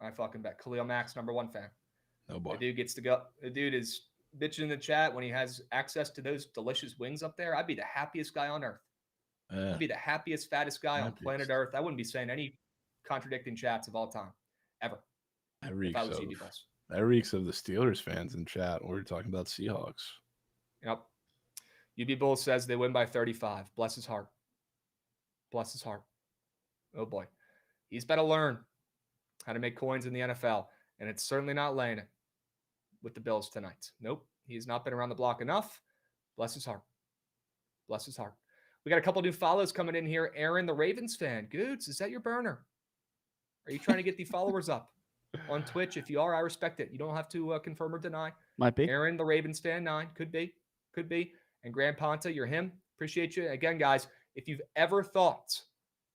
I fucking bet. Khalil Mack's #1 fan. No boy. The dude gets to go. The dude is bitching in the chat when he has access to those delicious wings up there. I'd be the happiest guy on earth. I'd be the happiest, fattest guy on planet Earth. I wouldn't be saying any contradicting chats of all time. Ever. That reeks of the Steelers fans in chat when we were talking about Seahawks. Yep. UB Bulls says they win by 35. Bless his heart. Oh boy. He's better learn how to make coins in the NFL. And it's certainly not laying it with the Bills tonight. Nope. He's not been around the block enough. Bless his heart. We got a couple new follows coming in here. Aaron, the Ravens fan. Goods, is that your burner? Are you trying to get the followers up on Twitch? If you are, I respect it. You don't have to confirm or deny. Might be. Aaron, the Ravens fan, 9. Could be. And Grand Ponta, you're him. Appreciate you. Again, guys, if you've ever thought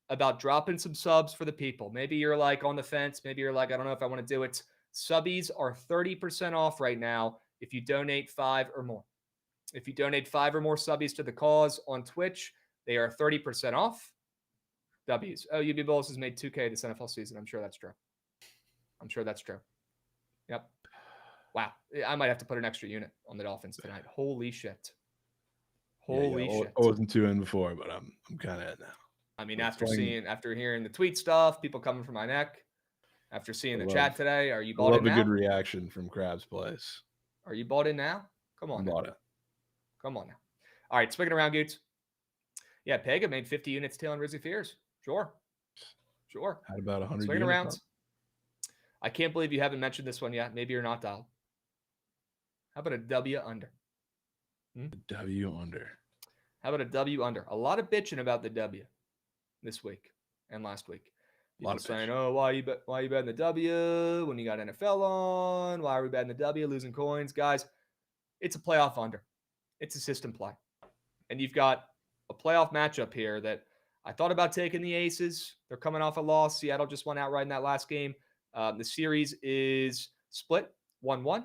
about dropping some subs for the people, maybe you're like on the fence. Maybe you're like, I don't know if I want to do it. Subbies are 30% off right now if you donate 5 or more. If you donate 5 or more subbies to the cause on Twitch, they are 30% off. W's. Oh, UB Bulls has made 2K this NFL season. I'm sure that's true. Yep. Wow. I might have to put an extra unit on the Dolphins tonight. Holy shit. I wasn't too in before, but I'm kind of in now. I mean, after hearing the tweet stuff, people coming for my neck, after seeing the chat today, are you bought in now? I love a good reaction from Krabs Place. Are you bought in now? Come on. Come on now. All right, swinging around, Goots. Yeah, Pega made 50 units tailing Rizzy Fears. Sure. Had about 100 swinging units around. Up. I can't believe you haven't mentioned this one yet. Maybe you're not dialed. How about a W under? W under. How about a W under? A lot of bitching about the W this week and last week. People saying, "Oh, why you betting the W when you got NFL on? Why are we betting the W, losing coins?" Guys, it's a playoff under. It's a system play, and you've got a playoff matchup here that I thought about taking the Aces. They're coming off a loss. Seattle just won outright in that last game. The series is split 1-1.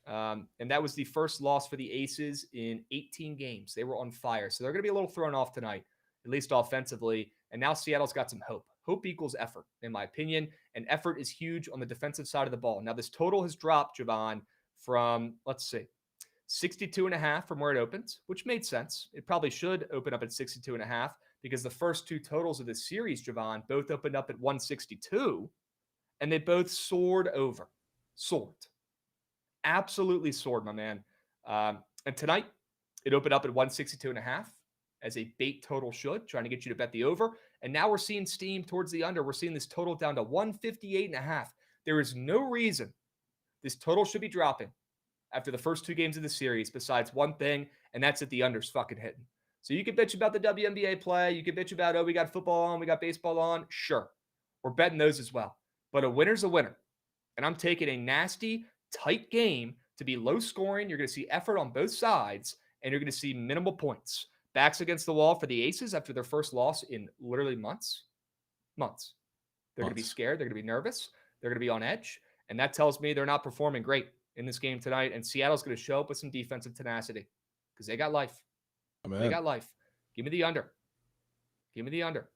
And that was the first loss for the Aces in 18 games. They were on fire. So they're going to be a little thrown off tonight, at least offensively. And now Seattle's got some hope. Hope equals effort, in my opinion. And effort is huge on the defensive side of the ball. Now, this total has dropped, Jovan, from, 62.5 from where it opened, which made sense. It probably should open up at 62.5 because the first two totals of this series, Jovan, both opened up at 162, and they both soared over. Soared. Absolutely soared, my man. And tonight, it opened up at 162.5 as a bait total should, trying to get you to bet the over. And now we're seeing steam towards the under. We're seeing this total down to 158.5. There is no reason this total should be dropping after the first two games of the series, besides one thing, and that's that the under's fucking hitting. So you can bitch about the WNBA play. You can bitch about, oh, we got football on, we got baseball on. Sure. We're betting those as well. But a winner's a winner. And I'm taking a nasty, tight game to be low scoring. You're going to see effort on both sides, and you're going to see minimal points. Backs against the wall for the Aces after their first loss in literally months. They're going to be scared. They're going to be nervous. They're going to be on edge. And that tells me they're not performing great in this game tonight. And Seattle's going to show up with some defensive tenacity because they got life. They got life. Give me the under. Give me the under.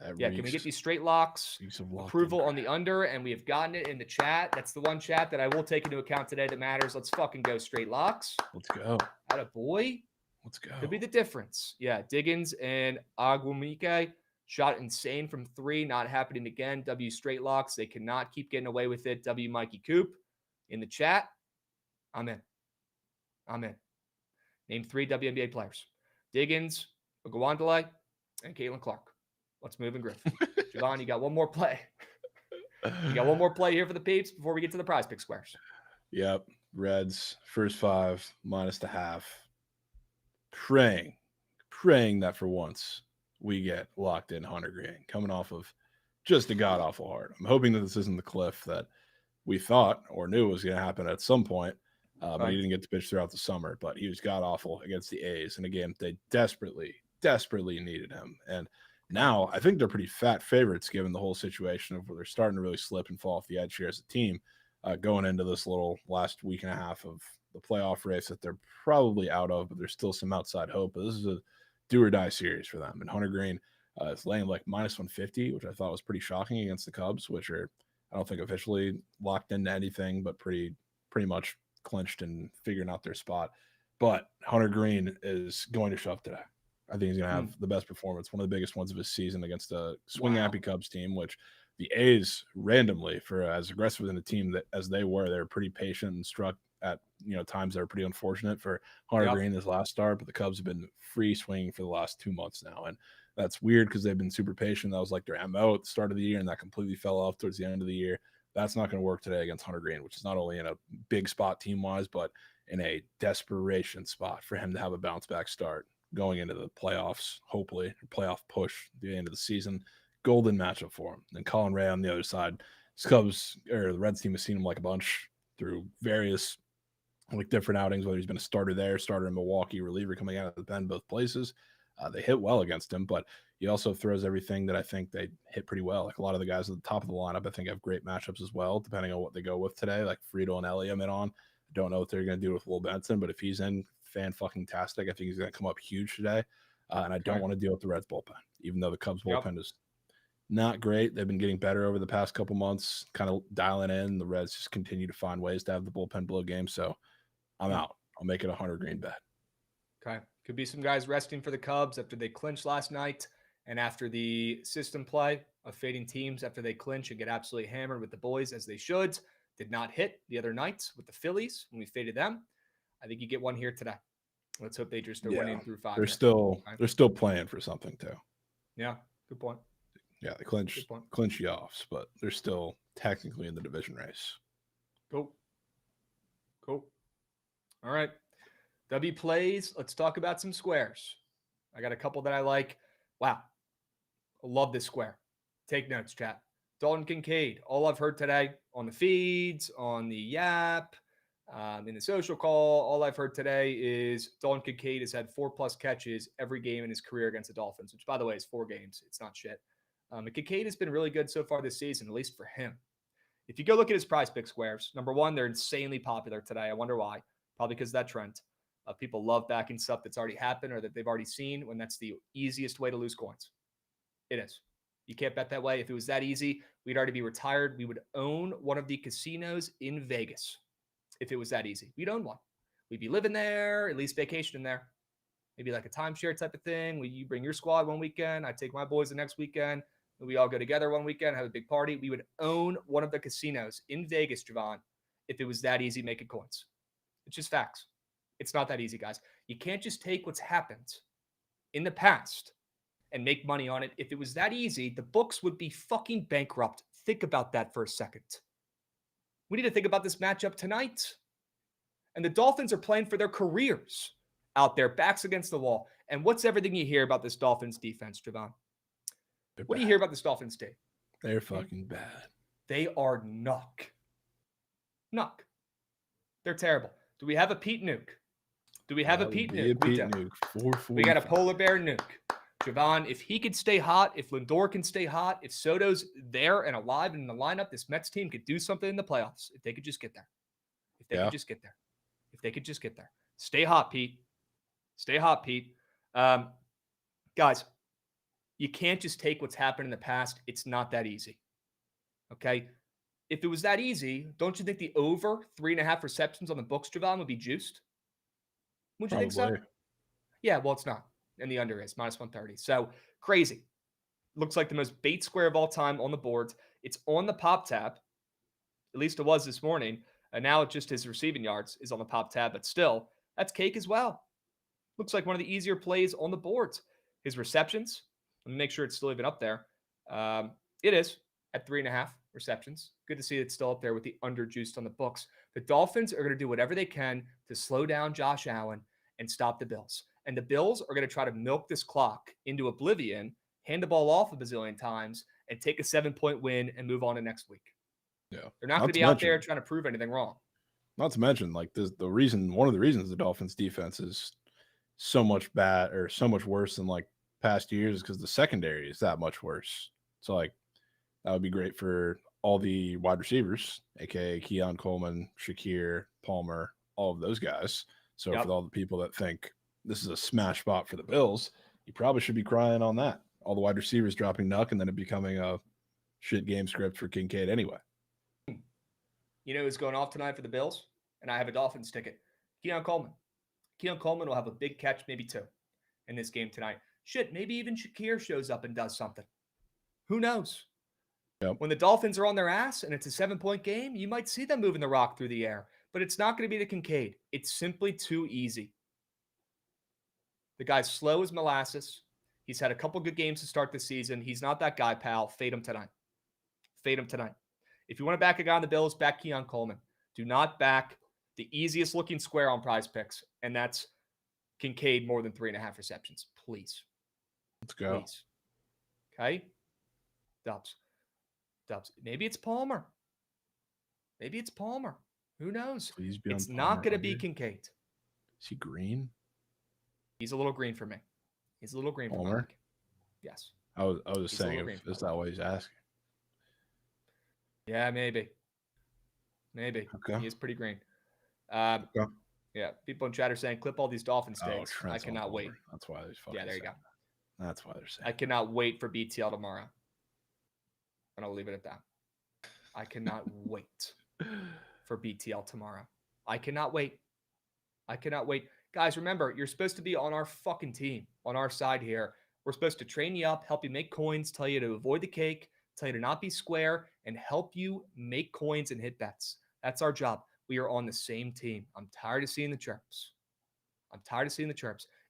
Can we get these straight locks? Approval on the under, and we have gotten it in the chat. That's the one chat that I will take into account today that matters. Let's fucking go straight locks. Let's go. Attaboy. Let's go. Could be the difference. Yeah, Diggins and Aguamike shot insane from 3, not happening again. W straight locks. They cannot keep getting away with it. W Mikey Coop in the chat. I'm in. Name 3 WNBA players. Diggins, Ogwandale, and Caitlin Clark. Let's move and groove. Jovan, you got one more play. You got one more play here for the peeps before we get to the prize pick squares. Yep. Reds, first 5, -0.5. Praying that for once we get locked in Hunter Green, coming off of just a god-awful heart. I'm hoping that this isn't the cliff that we thought or knew was going to happen at some point, but he didn't get to pitch throughout the summer. But he was god-awful against the A's in a game they desperately needed him. And now I think they're pretty fat favorites given the whole situation of where they're starting to really slip and fall off the edge here as a team going into this little last week and a half of the playoff race that they're probably out of, but there's still some outside hope. But this is a do or die series for them. And Hunter Green is laying like -150, which I thought was pretty shocking against the Cubs, which are, I don't think officially locked into anything, but pretty much clinched and figuring out their spot. But Hunter Green is going to shove today. I think he's going to have the best performance, one of the biggest ones of his season against a swing-happy Cubs team, which the A's randomly, for as aggressive in the team that as they were pretty patient and struck at times that are pretty unfortunate for Hunter Green this last start. But the Cubs have been free swinging for the last 2 months now, and that's weird because they've been super patient. That was like their MO at the start of the year, and that completely fell off towards the end of the year. That's not going to work today against Hunter Green, which is not only in a big spot team-wise, but in a desperation spot for him to have a bounce-back start going into the playoffs, hopefully, playoff push at the end of the season. Golden matchup for him. And Colin Ray on the other side. Cubs, or the Reds team has seen him like a bunch through various different outings, whether he's been a starter there, starter in Milwaukee, reliever coming out of the pen, both places. They hit well against him, but he also throws everything that I think they hit pretty well. Like a lot of the guys at the top of the lineup, I think have great matchups as well, depending on what they go with today. Like Friedel and Ellie I'm in on. I don't know what they're going to do with Will Benson, but if he's in fan-fucking-tastic, I think he's going to come up huge today. And I don't want to deal with the Reds bullpen, even though the Cubs bullpen is not great. They've been getting better over the past couple months, kind of dialing in. The Reds just continue to find ways to have the bullpen blow game. So I'm out. I'll make it a Hunter Green bet. Okay. Could be some guys resting for the Cubs after they clinched last night and after the system play of fading teams after they clinch and get absolutely hammered with the boys as they should. Did not hit the other night with the Phillies when we faded them. I think you get one here today. Let's hope they just are winning through 5. They're still playing for something too. Yeah, good point. Yeah, they clinch the offs, but they're still technically in the division race. Cool. All right. W plays. Let's talk about some squares. I got a couple that I like. Wow. I love this square. Take notes, chat. Dalton Kincaid. All I've heard today on the feeds, on the Yap, in the social call, all I've heard today is Dalton Kincaid has had 4+ catches every game in his career against the Dolphins, which, by the way, is 4 games. It's not shit. And Kincaid has been really good so far this season, at least for him. If you go look at his prize pick squares, number one, they're insanely popular today. I wonder why. Probably because of that trend. People love backing stuff that's already happened or that they've already seen when that's the easiest way to lose coins. It is. You can't bet that way. If it was that easy, we'd already be retired. We would own one of the casinos in Vegas. If it was that easy, we'd own one. We'd be living there, at least vacationing there. Maybe like a timeshare type of thing where you bring your squad one weekend, I take my boys the next weekend, and we all go together one weekend, have a big party. We would own one of the casinos in Vegas, Jovan, if it was that easy making coins. It's just facts. It's not that easy, guys. You can't just take what's happened in the past and make money on it. If it was that easy, the books would be fucking bankrupt. Think about that for a second. We need to think about this matchup tonight. And the Dolphins are playing for their careers out there, backs against the wall. And what's everything you hear about this Dolphins defense, Jovan? What do you hear about this Dolphins team? They're fucking bad. They are nuck. They're terrible. Do we have a Pete Nuke? Do we have a Pete Nuke? We do. We got a polar bear nuke. Jovan, if he could stay hot, if Lindor can stay hot, if Soto's there and alive in the lineup, this Mets team could do something in the playoffs. If they could just get there. If they could just get there. If they could just get there. Stay hot, Pete. Stay hot, Pete. Guys, you can't just take what's happened in the past. It's not that easy. Okay? If it was that easy, don't you think the over 3.5 receptions on the books, Jovan, would be juiced? Would you think so? Yeah, well, it's not. And the under is -130. So crazy. Looks like the most bait square of all time on the boards. It's on the pop tab. At least it was this morning. And now it's just his receiving yards is on the pop tab. But still, that's cake as well. Looks like one of the easier plays on the boards. His receptions. Let me make sure it's still even up there. It is at 3.5 receptions. Good to see it's still up there with the under juiced on the books. The Dolphins are going to do whatever they can to slow down Josh Allen and stop the Bills. And the Bills are going to try to milk this clock into oblivion, hand the ball off a bazillion times, and take a 7-point win and move on to next week. Yeah. They're not going to be out there trying to prove anything wrong. Not to mention, like one of the reasons the Dolphins defense is so much worse than like past years because the secondary is that much worse. So like that would be great for all the wide receivers, aka Keon Coleman, Shakir, Palmer, all of those guys. So for all the people that think this is a smash spot for the Bills, you probably should be crying on that. All the wide receivers dropping nuck and then it becoming a shit game script for Kincaid anyway. You know who's going off tonight for the Bills? And I have a Dolphins ticket. Keon Coleman. Keon Coleman will have a big catch, maybe 2, in this game tonight. Shit, maybe even Shakir shows up and does something. Who knows? Yep. When the Dolphins are on their ass and it's a 7-point game, you might see them moving the rock through the air. But it's not going to be the Kincaid. It's simply too easy. The guy's slow as molasses. He's had a couple good games to start the season. He's not that guy, pal. Fade him tonight. Fade him tonight. If you want to back a guy on the Bills, back Keon Coleman. Do not back the easiest looking square on prize picks, and that's Kincaid more than 3.5 receptions. Please. Let's go. Please. Okay? Dubs. Maybe it's Palmer. Who knows? Please be it's on not going to Palmer. be Kincaid. Is he green? He's a little green for me. He's a little green for me. Yes. I was just saying, is that what he's asking? Yeah, maybe. Okay. He is pretty green. Yeah, people in chat are saying, clip all these Dolphins takes. I cannot wait. That's why they're fucking. Yeah, there you go. That's why they're saying. I cannot wait for BTL tomorrow. And I'll leave it at that. I cannot wait for BTL tomorrow. I cannot wait. Guys, remember, you're supposed to be on our fucking team, on our side here. We're supposed to train you up, help you make coins, tell you to avoid the cake, tell you to not be square, and help you make coins and hit bets. That's our job. We are on the same team. I'm tired of seeing the chirps.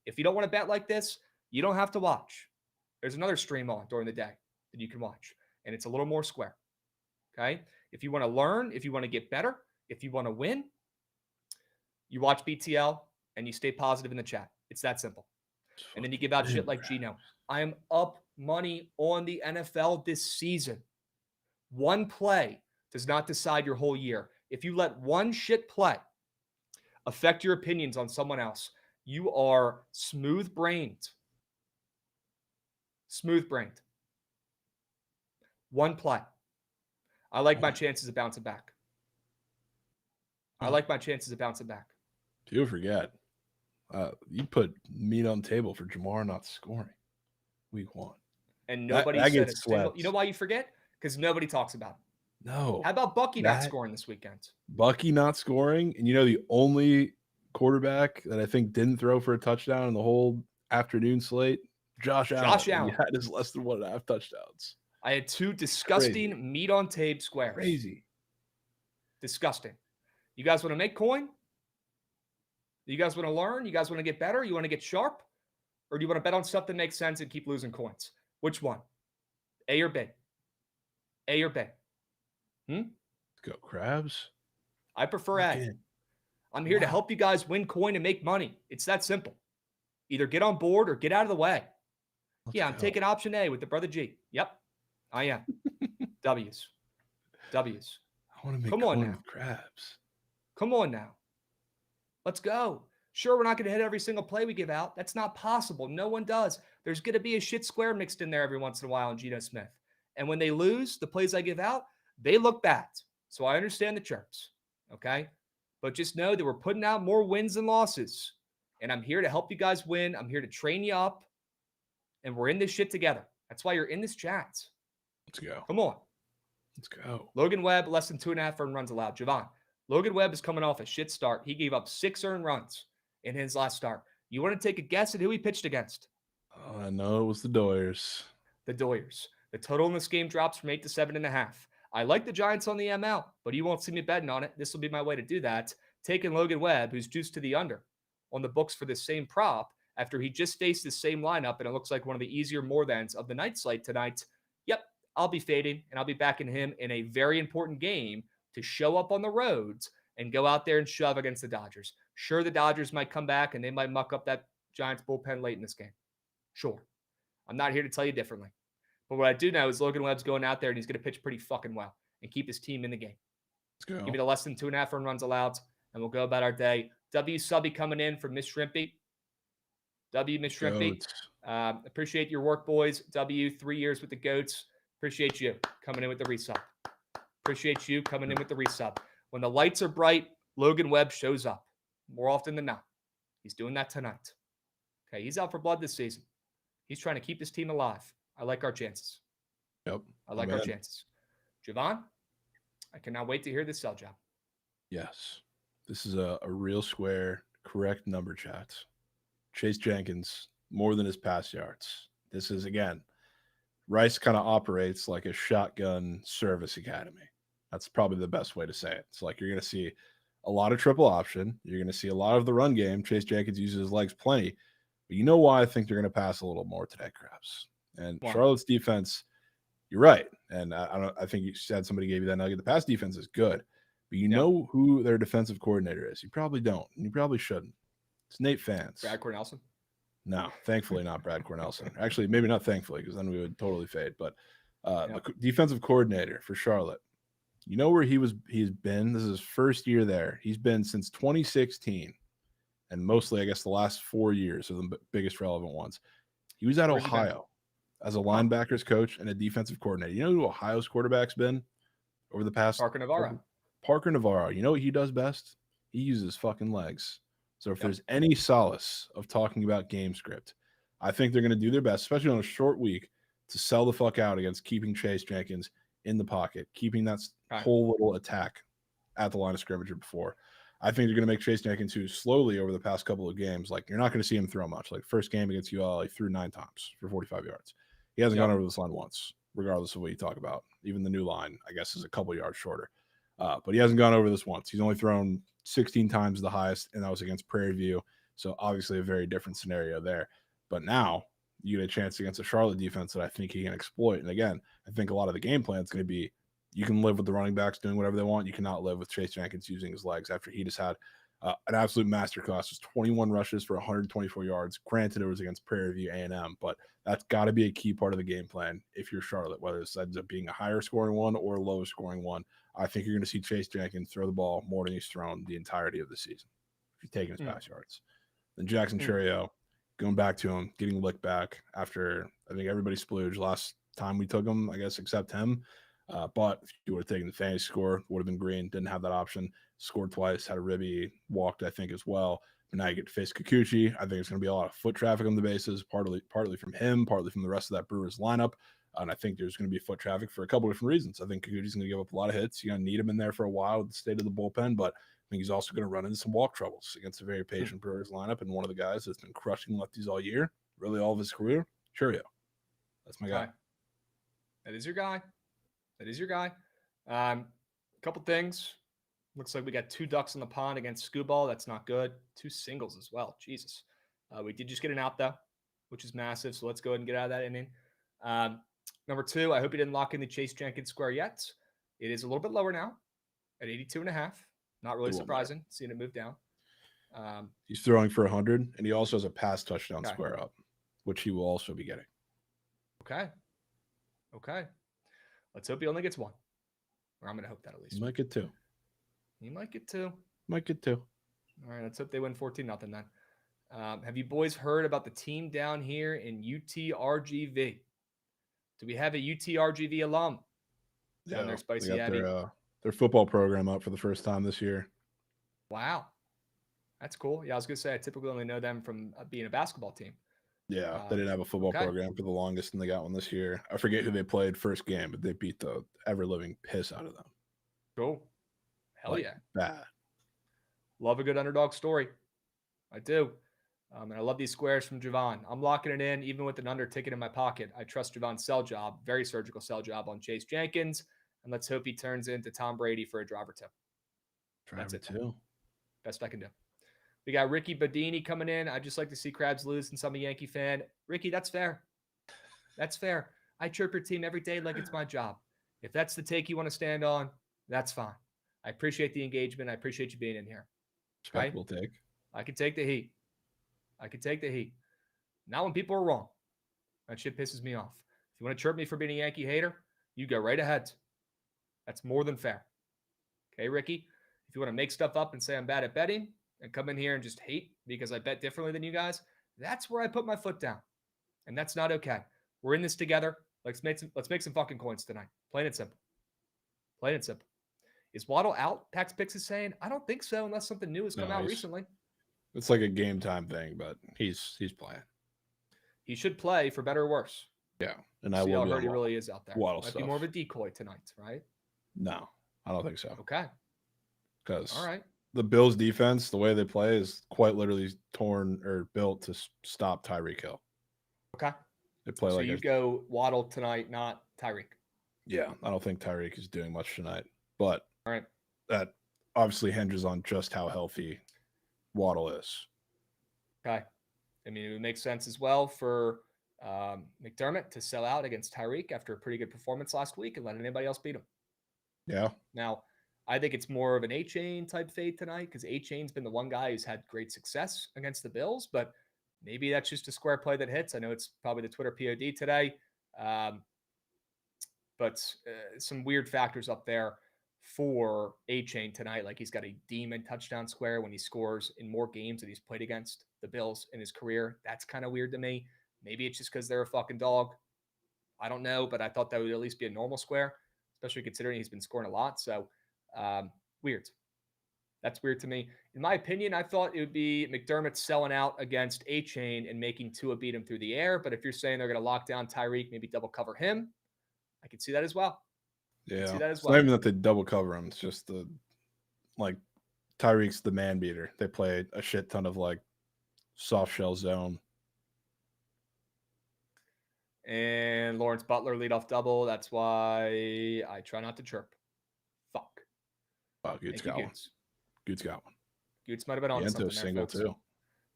If you don't want to bet like this, you don't have to watch. There's another stream on during the day that you can watch, and it's a little more square. Okay? If you want to learn, if you want to get better, if you want to win, you watch BTL and you stay positive in the chat. It's that simple. And then you give out shit like Gino. I am up money on the NFL this season. One play does not decide your whole year. If you let one shit play affect your opinions on someone else, you are smooth-brained. Smooth-brained. One play. I like my chances of bouncing back. People forget. You put meat on the table for Jamar not scoring week 1. And nobody said a single. You know why you forget? Because nobody talks about it. No. How about Bucky not scoring this weekend? Bucky not scoring, and the only quarterback that I think didn't throw for a touchdown in the whole afternoon slate, Josh Allen. He had his less than 1.5 touchdowns. I had 2 disgusting meat on tape squares. Crazy. Disgusting. You guys want to make coin? You guys want to learn? You guys want to get better? You want to get sharp? Or do you want to bet on stuff that makes sense and keep losing coins? Which one? A or B? A or B? Let's go Krabs. I prefer A. I'm here to help you guys win coin and make money. It's that simple. Either get on board or get out of the way. I'm taking option A with the brother G. Yep, I am. W's. I want to make coin with Krabs. Come on now. Let's go. Sure, we're not going to hit every single play we give out. That's not possible. No one does. There's going to be a shit square mixed in there every once in a while in Geno Smith. And when they lose, the plays I give out, they look bad. So I understand the chirps, okay? But just know that we're putting out more wins than losses. And I'm here to help you guys win. I'm here to train you up. And we're in this shit together. That's why you're in this chat. Let's go. Come on. Let's go. Logan Webb, less than 2.5 earned runs allowed. Jovan. Logan Webb is coming off a shit start. He gave up 6 earned runs in his last start. You want to take a guess at who he pitched against? Oh, I know it was the Doyers. The Doyers. The total in this game drops from 8 to 7.5. I like the Giants on the ML, but you won't see me betting on it. This will be my way to do that. Taking Logan Webb, who's juiced to the under on the books for the same prop after he just faced the same lineup, and it looks like one of the easier more thans of the night slate tonight. Yep, I'll be fading, and I'll be backing him in a very important game to show up on the roads and go out there and shove against the Dodgers. Sure, the Dodgers might come back and they might muck up that Giants bullpen late in this game. Sure. I'm not here to tell you differently. But what I do know is Logan Webb's going out there and he's going to pitch pretty fucking well and keep his team in the game. Let's go. Give me the less than 2.5 earned runs allowed, and we'll go about our day. W Subby coming in from Miss Shrimpy. Miss Shrimpy. Appreciate your work, boys. W, 3 years with the Goats. Appreciate you coming in with the resub. When the lights are bright, Logan Webb shows up more often than not. He's doing that tonight. Okay, he's out for blood this season. He's trying to keep his team alive. I like our chances. Yep. I like our chances. Jovan, I cannot wait to hear this sell job. Yes. This is a real square, correct number, chat. Chase Jenkins, more than his pass yards. This is, again, Rice kind of operates like a shotgun service academy. That's probably the best way to say it. It's like you're going to see a lot of triple option. You're going to see a lot of the run game. Chase Jenkins uses his legs plenty. But you know why I think they're going to pass a little more today, Krabs? And Charlotte's defense, you're right. And I think you said somebody gave you that nugget. The pass defense is good. But you know who their defensive coordinator is. You probably don't. And you probably shouldn't. It's Nate Fans. Brad Cornelson? No, thankfully not Brad Cornelson. Actually, maybe not thankfully, because then we would totally fade. But the defensive coordinator for Charlotte, you know where he's been? This is his first year there. He's been since 2016. And mostly, I guess, the last 4 years are the biggest relevant ones. He was at Ohio as a linebackers coach and a defensive coordinator. You know who Ohio's quarterback's been over the past? Parker Navarro. Parker Navarro. You know what he does best? He uses fucking legs. So if there's any solace of talking about game script, I think they're going to do their best, especially on a short week, to sell the fuck out against keeping Chase Jenkins in the pocket, keeping that whole little attack at the line of scrimmage before. I think they're going to make Chase Jenkins, who slowly over the past couple of games, like you're not going to see him throw much. Like first game against UL, he threw 9 times for 45 yards. He hasn't gone over this line once, regardless of what you talk about. Even the new line, I guess, is a couple yards shorter. But he hasn't gone over this once. He's only thrown 16 times the highest, and that was against Prairie View. So obviously a very different scenario there. But now you get a chance against a Charlotte defense that I think he can exploit. And again, I think a lot of the game plan is going to be you can live with the running backs doing whatever they want. You cannot live with Chase Jenkins using his legs after he just had An absolute masterclass. Was 21 rushes for 124 yards. Granted, it was against Prairie View A&M, but that's got to be a key part of the game plan if you're Charlotte, whether it ends up being a higher scoring one or a lower scoring one. I think you're going to see Chase Jenkins throw the ball more than he's thrown the entirety of the season if he's taking his pass yards. Then Jackson Churio, going back to him, getting licked back after I think everybody splooged last time we took him, I guess, except him. But if you would have taken the fantasy score, would have been green. Didn't have that option. Scored twice, had a ribby, walked, I think, as well. But now you get to face Kikuchi. I think it's going to be a lot of foot traffic on the bases, partly from him, partly from the rest of that Brewers lineup. And I think there's going to be foot traffic for a couple different reasons. I think Kikuchi's going to give up a lot of hits. You're going to need him in there for a while with the state of the bullpen, but I think he's also going to run into some walk troubles against a very patient Brewers lineup. And one of the guys that's been crushing lefties all year, really all of his career, Churio. That's my guy. That is your guy. That is your guy. Couple things. Looks like we got 2 ducks in the pond against Scooball. That's not good. 2 singles as well. Jesus. We did just get an out, though, which is massive. So let's go ahead and get out of that inning. Number 2, I hope you didn't lock in the Chase Jenkins square yet. It is a little bit lower now at 82.5. Not really surprising seeing it move down. He's throwing for 100, and he also has a pass touchdown square up, which he will also be getting. Okay. Let's hope he only gets 1. Or I'm going to hope that at least. He might get 2. He might get 2. Might get 2. All right, let's hope they win 14-0 then. Have you boys heard about the team down here in UTRGV? Do we have a UTRGV alum down there, Spicy Abby? Their football program up for the first time this year. Wow. That's cool. Yeah, I was going to say I typically only know them from being a basketball team. Yeah, they didn't have a football program for the longest, and they got one this year. I forget who they played first game, but they beat the ever-living piss out of them. Cool. Hell yeah. Bad. Love a good underdog story. I do. And I love these squares from Jovan. I'm locking it in, even with an under ticket in my pocket. I trust Jovan's sell job, very surgical sell job on Chase Jenkins. And let's hope he turns into Tom Brady for a drive or 2. That's it. Best I can do. We got Ricky Badini coming in. I'd just like to see Krabs lose since I'm a Yankee fan. Ricky, that's fair. That's fair. I chirp your team every day like it's my job. If that's the take you want to stand on, that's fine. I appreciate the engagement. I appreciate you being in here. Respectable take. I can take the heat. Not when people are wrong. That shit pisses me off. If you want to chirp me for being a Yankee hater, you go right ahead. That's more than fair. Okay, Ricky? If you want to make stuff up and say I'm bad at betting and come in here and just hate because I bet differently than you guys, that's where I put my foot down. And that's not okay. We're in this together. Let's make some fucking coins tonight. Plain and simple. Is Waddle out? Pax Pix is saying, I don't think so, unless something new has come out recently. It's like a game time thing, but he's playing. He should play for better or worse. Yeah, and I will. He really is out there. Waddle Might be more of a decoy tonight, right? No, I don't think so. Okay. Because all right, the Bills' defense, the way they play, is quite literally torn or built to stop Tyreek Hill. Okay. They play so you go Waddle tonight, not Tyreek. Yeah, I don't think Tyreek is doing much tonight, but all right, that obviously hinges on just how healthy Waddle is. Okay. I mean, it would make sense as well for McDermott to sell out against Tyreek after a pretty good performance last week and let anybody else beat him. Yeah. Now, I think it's more of an A-Chain type fade tonight because A-Chain's been the one guy who's had great success against the Bills, but maybe that's just a square play that hits. I know it's probably the Twitter POD today, but some weird factors up there for A-Chain tonight. Like he's got a demon touchdown square when he scores in more games that he's played against the Bills in his career. That's kind of weird to me. Maybe it's just because they're a fucking dog. I don't know, but I thought that would at least be a normal square, especially considering he's been scoring a lot. So weird. That's weird to me. In my opinion, I thought it would be McDermott selling out against A-Chain and making Tua beat him through the air. But if you're saying they're going to lock down Tyreek, maybe double cover him, I can see that as well. Yeah, it's not even that they double cover him. It's just Tyreek's the man beater. They play a shit ton of soft shell zone. And Lawrence Butler leadoff double. That's why I try not to chirp. Fuck. Oh, Goots got one. Goots got one. Goots might have been on something there. Single too.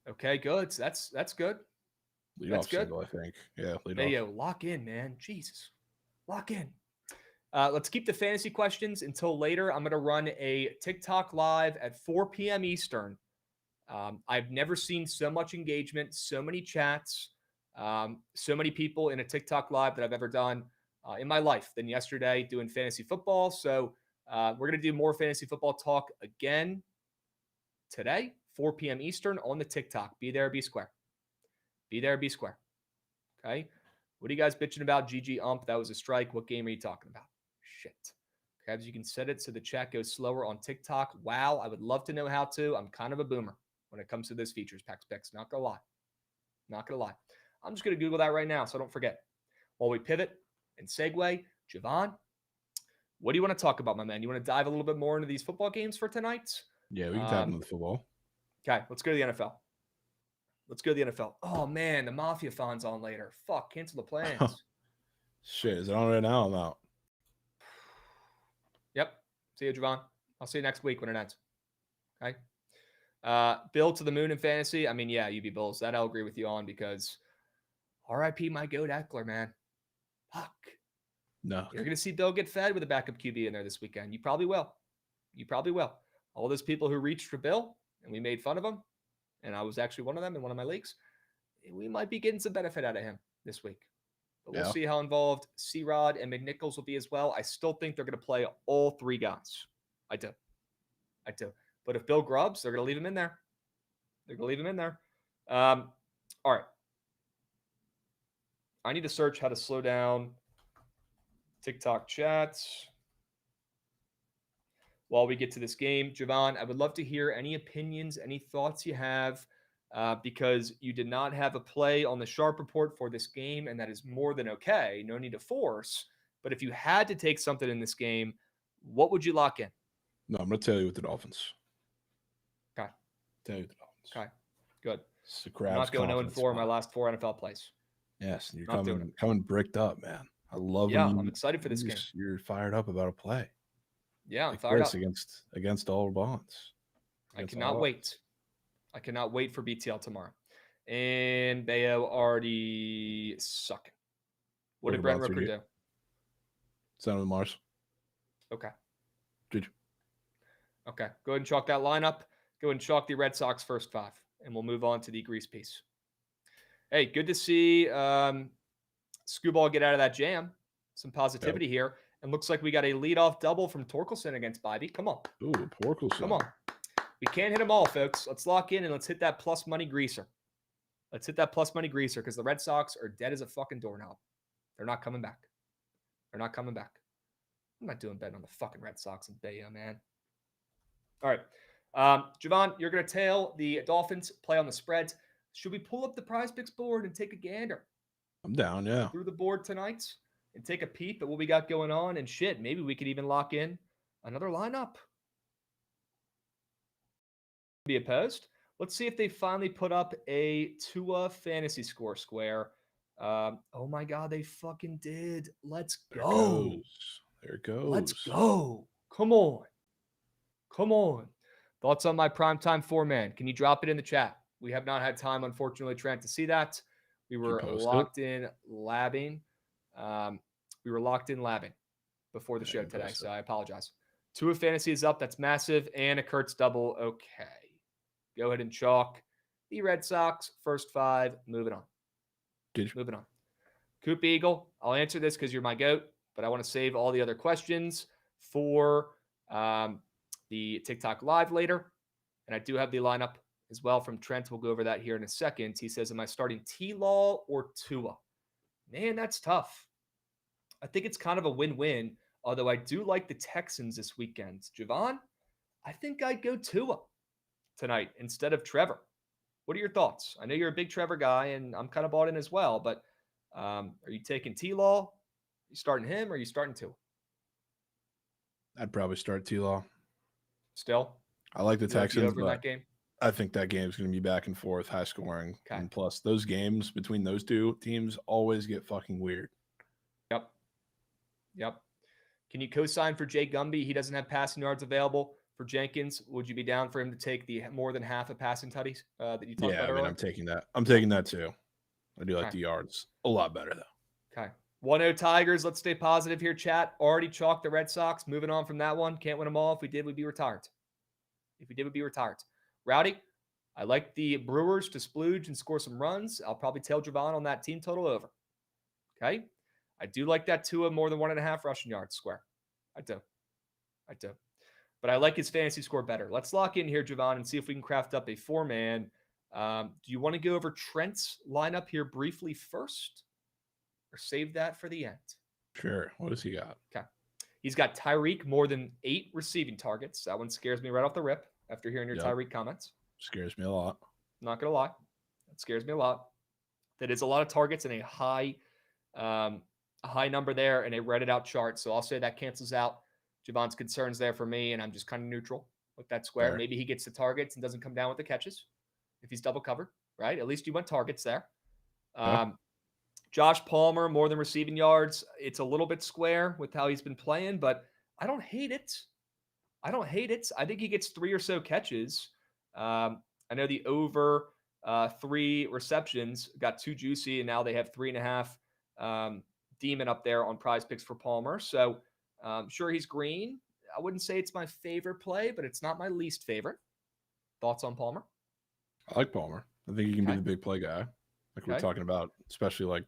Okay, good. That's good. Leadoff single, I think. Yeah, leadoff. Hey, yo, lock in, man. Jesus. Lock in. Let's keep the fantasy questions until later. I'm going to run a TikTok live at 4 p.m. Eastern. I've never seen so much engagement, so many chats, so many people in a TikTok live that I've ever done in my life than yesterday doing fantasy football. So we're going to do more fantasy football talk again today, 4 p.m. Eastern on the TikTok. Be there, be square. Be there, be square. Okay. What are you guys bitching about? GG ump. That was a strike. What game are you talking about? Shit. Krabs, you can set it so the chat goes slower on TikTok. Wow. I would love to know how to. I'm kind of a boomer when it comes to those features. Packs picks. Not going to lie. Not going to lie. I'm just going to Google that right now so I don't forget. While we pivot and segue, Jovan, what do you want to talk about, my man? You want to dive a little bit more into these football games for tonight? Yeah, we can tap into the football. Okay, let's go to the NFL. Let's go to the NFL. Oh, man, the Mafia Fon's on later. Fuck, cancel the plans. Shit, is it on right now? I'm out. Yep. See you, Jovan. I'll see you next week when it ends. Okay. Bill to the moon in fantasy. I mean, yeah, UB Bulls. That I'll agree with you on because RIP my goat Eckler, man. Fuck. No. You're going to see Bill get fed with a backup QB in there this weekend. You probably will. You probably will. All those people who reached for Bill and we made fun of him, and I was actually one of them in one of my leagues, we might be getting some benefit out of him this week. But we'll see how involved C-Rod and McNichols will be as well. I still think they're going to play all three guys. I do. But if Bill grubs, they're going to leave him in there. All right. I need to search how to slow down TikTok chats while we get to this game. Jovan, I would love to hear any opinions, any thoughts you have, because you did not have a play on the Sharp Report for this game, and that is more than okay. No need to force. But if you had to take something in this game, what would you lock in? No, I'm going to tell you with the Dolphins. Okay. Tell you with the Dolphins. Okay. Good. It's the Krabs. I'm not going 0-4 in my last 4 NFL plays. Yes, and you're coming bricked up, man. I love. Yeah, I'm excited for this game. You're fired up about a play. Yeah, I'm fired up against all bonds. I cannot wait. I cannot wait for BTL tomorrow. And Bayo already sucking. What did Brent Rooker do? Sound of the Mars. Okay. Did you? Okay. Go ahead and chalk that lineup. Go ahead and chalk the Red Sox first 5. And we'll move on to the Grease piece. Hey, good to see Scooball get out of that jam. Some positivity here. And looks like we got a leadoff double from Torkelson against Bybee. Come on. Ooh, Torkelson. Come on. We can't hit them all, folks. Let's lock in and let's hit that plus money greaser. Because the Red Sox are dead as a fucking doorknob. They're not coming back. I'm not doing betting on the fucking Red Sox and Bayo, man. All right. Jovan, you're going to tail the Dolphins, play on the spreads. Should we pull up the Prize Picks board and take a gander? I'm down, yeah. Through the board tonight and take a peep at what we got going on. And shit, maybe we could even lock in another lineup. Be opposed. Let's see if they finally put up a Tua fantasy score square. Oh my God, they fucking did. Let's go. There it goes. Let's go. Come on. Thoughts on my primetime 4-man? Can you drop it in the chat? We have not had time, unfortunately, Trent, to see that. We were locked in labbing. Before the show today, so I apologize. Tua fantasy is up. That's massive. And a Kurtz double. Okay. Go ahead and chalk the Red Sox first 5. Moving on. Moving on. Coop Eagle, I'll answer this because you're my GOAT, but I want to save all the other questions for the TikTok live later. And I do have the lineup as well from Trent. We'll go over that here in a second. He says, am I starting T-Law or Tua? Man, that's tough. I think it's kind of a win-win, although I do like the Texans this weekend. Jovan, I think I'd go Tua tonight instead of Trevor. What are your thoughts? I know you're a big Trevor guy, and I'm kind of bought in as well, but are you taking T-Law? Are you starting him, or are you starting Tua? I'd probably start T-Law. Still? I like the Texans, over in that game? I think that game's going to be back and forth, high scoring. Okay. And plus, those games between those two teams always get fucking weird. Yep. Can you co-sign for Jay Gumby? He doesn't have passing yards available for Jenkins. Would you be down for him to take the more than half a passing tutties that you talked about earlier? I'm taking that. I'm taking that too. I do like the yards a lot better though. Okay. 1-0 Tigers. Let's stay positive here, chat. Already chalked the Red Sox. Moving on from that one. Can't win them all. If we did, we'd be retired. Rowdy, I like the Brewers to splooge and score some runs. I'll probably tail Jovan on that team total over. Okay? I do like that Tua more than 1.5 rushing yards square. I do. But I like his fantasy score better. Let's lock in here, Jovan, and see if we can craft up a 4-man. Do you want to go over Trent's lineup here briefly first? Or save that for the end? Sure. What does he got? Okay. He's got Tyreek more than 8 receiving targets. That one scares me right off the rip after hearing your Tyreek comments. Scares me a lot. Not going to lie. That scares me a lot. That is a lot of targets and a high number there and a Reddit out chart. So I'll say that cancels out Jovan's concerns there for me, and I'm just kind of neutral with that square. Fair. Maybe he gets the targets and doesn't come down with the catches if he's double covered, right? At least you went targets there. Josh Palmer, more than receiving yards. It's a little bit square with how he's been playing, but I don't hate it. I think he gets 3 or so catches. I know the over 3 receptions got too juicy, and now they have 3.5 demon up there on prize picks for Palmer. So sure, he's green. I wouldn't say it's my favorite play, but it's not my least favorite. Thoughts on Palmer? I like Palmer. I think he can be the big play guy. Like we're talking about, especially like,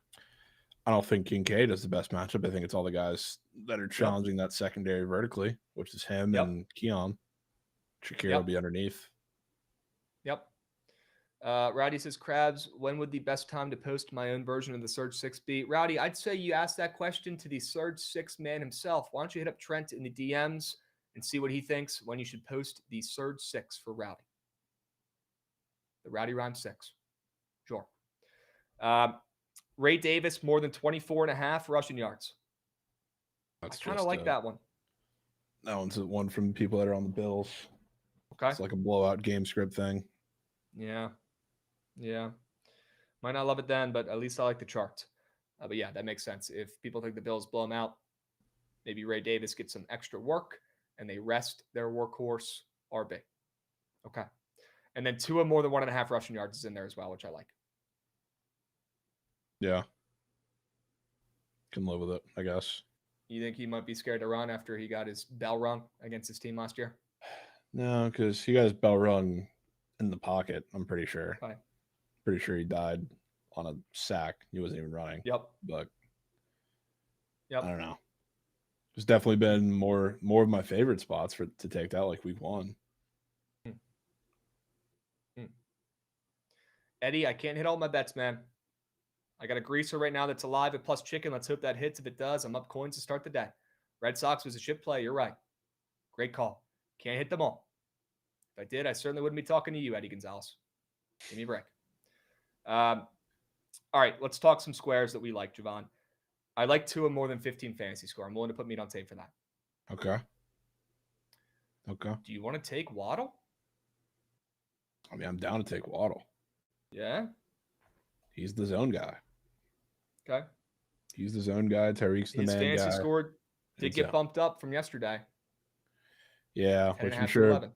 I don't think Kincaid is the best matchup. I think it's all the guys that are challenging that secondary vertically, which is him and Keon. Shakir will be underneath. Rowdy says, Krabs, when would the best time to post my own version of the Surge 6 be? Rowdy, I'd say you ask that question to the Surge 6 man himself. Why don't you hit up Trent in the DMs and see what he thinks when you should post the Surge 6 for Rowdy? The Rowdy Rhyme 6. Sure. Ray Davis, more than 24.5 rushing yards. I kind of like that one. That one's one from people that are on the Bills. Okay. It's like a blowout game script thing. Yeah. Might not love it then, but at least I like the chart. But yeah, that makes sense. If people think the Bills blow them out, maybe Ray Davis gets some extra work and they rest their workhorse RB. Okay. And then Tua more than 1.5 rushing yards is in there as well, which I like. Yeah. Can live with it, I guess. You think he might be scared to run after he got his bell rung against his team last year? No, because he got his bell rung in the pocket, I'm pretty sure. Okay. Pretty sure he died on a sack. He wasn't even running. But I don't know. It's definitely been more of my favorite spots to take that, like week 1. Eddie, I can't hit all my bets, man. I got a greaser right now that's alive at plus chicken. Let's hope that hits. If it does, I'm up coins to start the day. Red Sox was a shit play. You're right. Great call. Can't hit them all. If I did, I certainly wouldn't be talking to you, Eddie Gonzalez. Give me a break. All right, let's talk some squares that we like, Jovan. I like Tua more than 15 fantasy score. I'm willing to put meat on tape for that. Okay. Do you want to take Waddle? I mean, I'm down to take Waddle. Yeah? He's the zone guy. Okay. He's the zone guy. Tyreek's the man guy. His fantasy score did get bumped up from yesterday. Yeah, which I'm sure 11.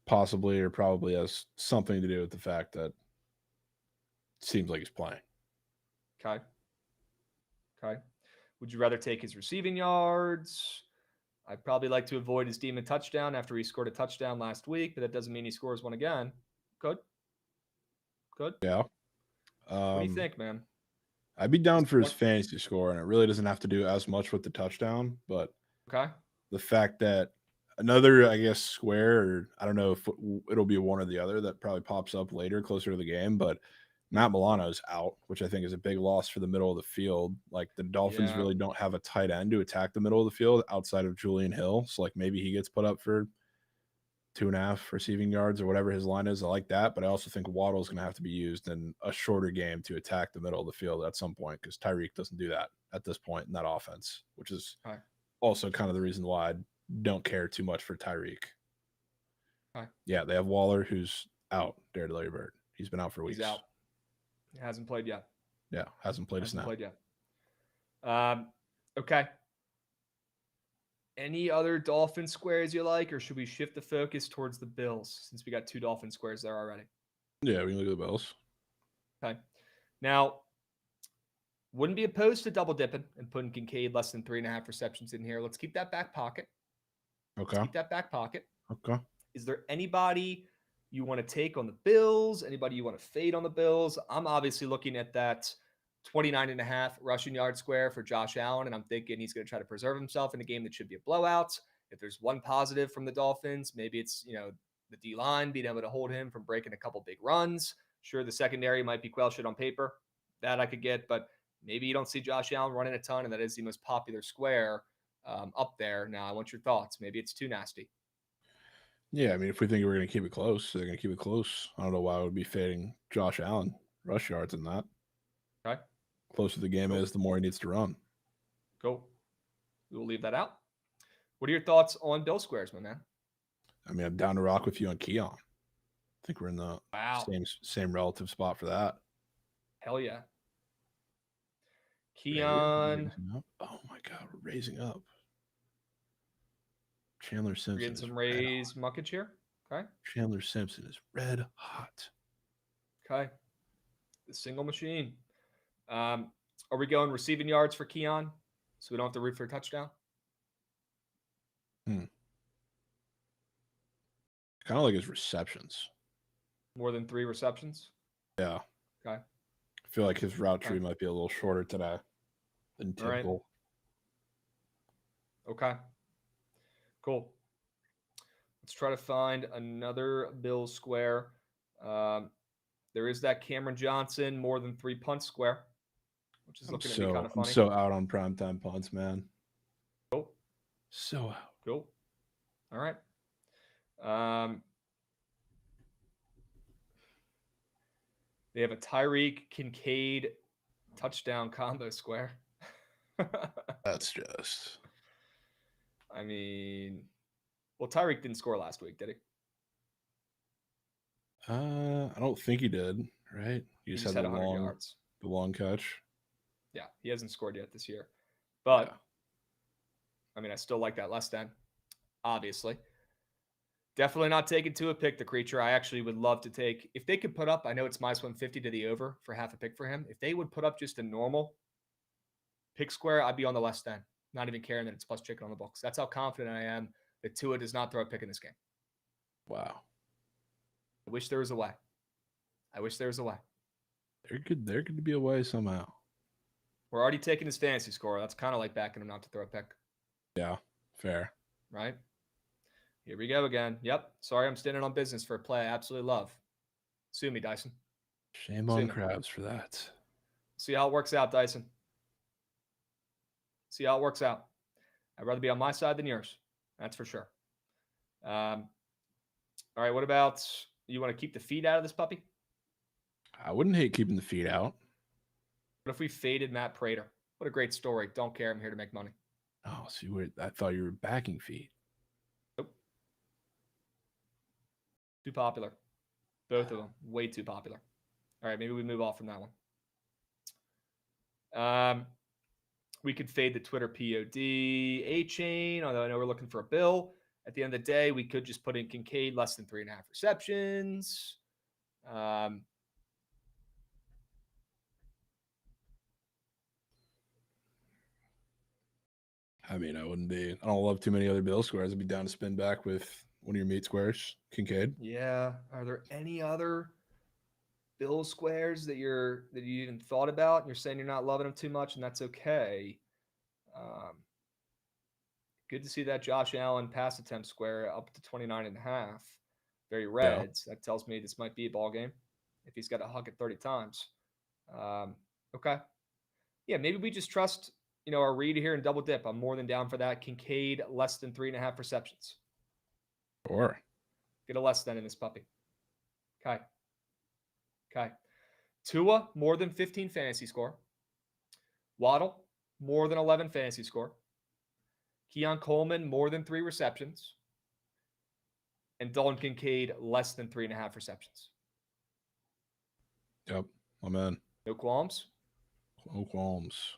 Possibly or probably has something to do with the fact that it seems like he's playing. Okay. Would you rather take his receiving yards? I'd probably like to avoid his demon touchdown after he scored a touchdown last week, but that doesn't mean he scores one again. Good. Yeah. What do you think, man? I'd be down for his fantasy score, and it really doesn't have to do as much with the touchdown, but the fact that another, I guess, square, or I don't know if it'll be one or the other that probably pops up later, closer to the game, but Matt Milano's out, which I think is a big loss for the middle of the field. Like the Dolphins really don't have a tight end to attack the middle of the field outside of Julian Hill. So like maybe he gets put up for 2.5 receiving yards or whatever his line is. I like that, but I also think Waddle is going to have to be used in a shorter game to attack the middle of the field at some point because Tyreek doesn't do that at this point in that offense, which is also kind of the reason why I don't care too much for Tyreek. Yeah, they have Waller who's out. Dare to Larry Bird. He's been out for weeks. He's out. He hasn't played yet. Yeah, hasn't played a snap. Okay. Any other Dolphin squares you like, or should we shift the focus towards the Bills since we got 2 Dolphin squares there already? Yeah, we can look at the Bills. Okay. Now, Wouldn't be opposed to double dipping and putting Kincaid less than 3.5 receptions in here. Let's keep that back pocket. Okay. Let's keep that back pocket. Okay. Is there anybody you want to take on the Bills? Anybody you want to fade on the Bills? I'm obviously looking at that 29.5 rushing yard square for Josh Allen, and I'm thinking he's going to try to preserve himself in a game that should be a blowout. If there's one positive from the Dolphins, maybe it's, the D-line being able to hold him from breaking a couple big runs. Sure, the secondary might be quell shit on paper. That I could get, but maybe you don't see Josh Allen running a ton, and that is the most popular square up there. Now, I want your thoughts. Maybe it's too nasty. Yeah, I mean, if we think we're going to keep it close, they're going to keep it close. I don't know why I would be fading Josh Allen rush yards in that. Okay. Closer the game is, the more he needs to run. Cool. We will leave that out. What are your thoughts on Bill squares, my man? I mean, I'm down to rock with you on Keon. I think we're in the same relative spot for that. Hell yeah. Keon. Oh my God, we're raising up. Chandler Simpson. Getting some raised muckage here. Okay. Chandler Simpson is red hot. Okay. The single machine. Are we going receiving yards for Keon so we don't have to root for a touchdown? Kind of like his receptions. More than 3 receptions? Yeah. Okay. I feel like his route tree might be a little shorter today than typical. Right. Okay. Cool. Let's try to find another Bills square. There is that Cameron Johnson more than 3 punt square, which is looking to be kind of funny. I'm so out on primetime punts, man. Cool. So out. Cool. All right. They have a Tyreek Kincaid touchdown combo square. That's just. I mean, well, Tyreek didn't score last week, did he? I don't think he did. Right? He just had 100 yards. The long catch. Yeah, he hasn't scored yet this year, but yeah. I mean, I still like that less than. Obviously, definitely not taking to a pick the creature. I actually would love to take if they could put up. I know it's -150 to the over for half a pick for him. If they would put up just a normal pick square, I'd be on the less than. Not even caring that it's plus chicken on the books. That's how confident I am that Tua does not throw a pick in this game. Wow. I wish there was a way. There could be a way somehow. We're already taking his fantasy score. That's kind of like backing him not to throw a pick. Yeah, fair. Right? Here we go again. Yep. Sorry, I'm standing on business for a play I absolutely love. Sue me, Dyson. Shame on Krabs for that. See how it works out, Dyson. See how it works out. I'd rather be on my side than yours. That's for sure. All right. What about you want to keep the feet out of this puppy? I wouldn't hate keeping the feet out. What if we faded Matt Prater? What a great story. Don't care. I'm here to make money. Oh, see, I thought you were backing feet. Nope. Too popular. Both of them. Way too popular. All right. Maybe we move off from that one. We could fade the Twitter POD A-chain, although I know we're looking for a bill. At the end of the day, we could just put in Kincaid less than 3.5 receptions. I mean, I don't love too many other Bill squares. I'd be down to spin back with one of your meat squares, Kincaid. Yeah. Are there any other Bill squares that you even thought about and you're saying you're not loving them too much, and that's okay? Good to see that Josh Allen pass attempt square up to 29.5. Very Reds. Yeah. That tells me this might be a ball game if he's got to hug it 30 times. Okay. Yeah, maybe we just trust, our read here and double dip. I'm more than down for that. Kincaid less than 3.5 receptions. Sure. Get a less than in this puppy. Okay. Tua, more than 15 fantasy score. Waddle, more than 11 fantasy score. Keon Coleman, more than 3 receptions. And Dalton Kincaid, less than 3.5 receptions. Yep, I'm in. No qualms? No qualms.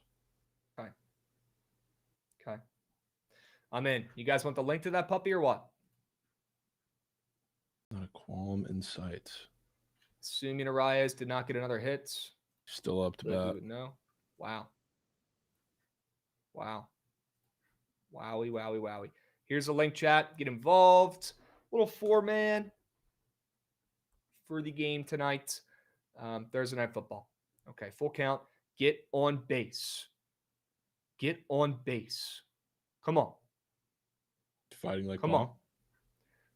Okay. I'm in. You guys want the link to that puppy or what? Not a qualm in sight. Assuming Arias did not get another hit. Still up to bat. No. Wow. Wow. Wowie, wowie, wowie. Here's a link, chat. Get involved. Little 4-man for the game tonight. Thursday Night Football. Okay, full count. Get on base. Get on base. Come on. Fighting like Come on.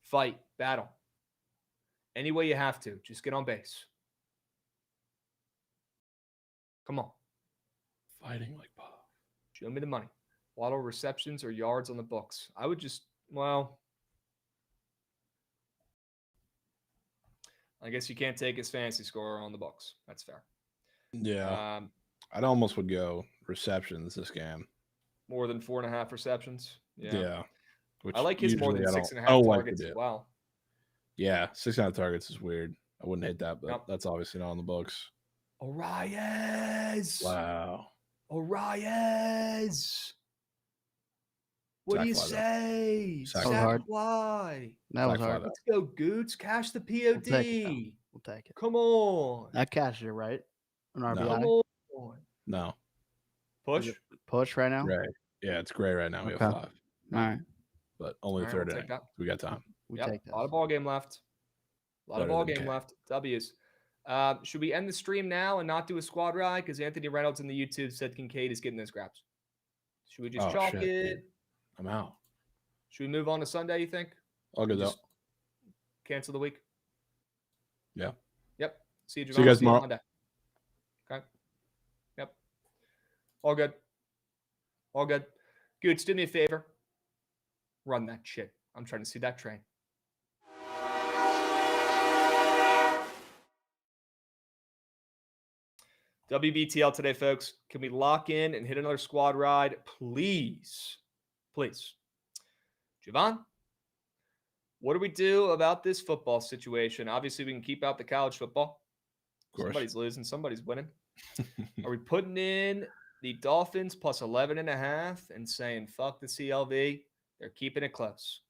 Fight. Battle. Any way you have to. Just get on base. Come on. Fighting like Bob. Show me the money. Waddle receptions or yards on the books. I would just, well, I guess you can't take his fantasy score on the books. That's fair. Yeah. I'd almost would go receptions this game. More than 4.5 receptions. Yeah. Which I like his more than 6.5 targets as well. Yeah, 6.5 targets is weird. I wouldn't hate that, but that's obviously not on the books. Arias. Wow. Arias. What do you say? Sack fly. That was hard. Let's go, Goots. Cash the POD. We'll take it. Come on. That cashed it, right? An RBI? Come on. No. Push? Push right now? Gray. Yeah, it's gray right now. We have 5. All right. But only the third inning. We got time. We take that. A lot of ball game left. Left. W's. Should we end the stream now and not do a squad ride? Because Anthony Reynolds in the YouTube said Kincaid is getting those grabs. Should we just chalk it? Dude. I'm out. Should we move on to Sunday, you think? I'll go though. Cancel the week? Yeah. Yep. See you guys tomorrow. Monday. Okay. Yep. All good. All good. Goots, do me a favor. Run that shit. I'm trying to see that train. WBTL today, folks. Can we lock in and hit another squad ride? Please. Please. Jovan, what do we do about this football situation? Obviously, we can keep out the college football. Of course. Somebody's losing. Somebody's winning. Are we putting in the Dolphins plus 11.5 and saying, fuck the CLV? They're keeping it close.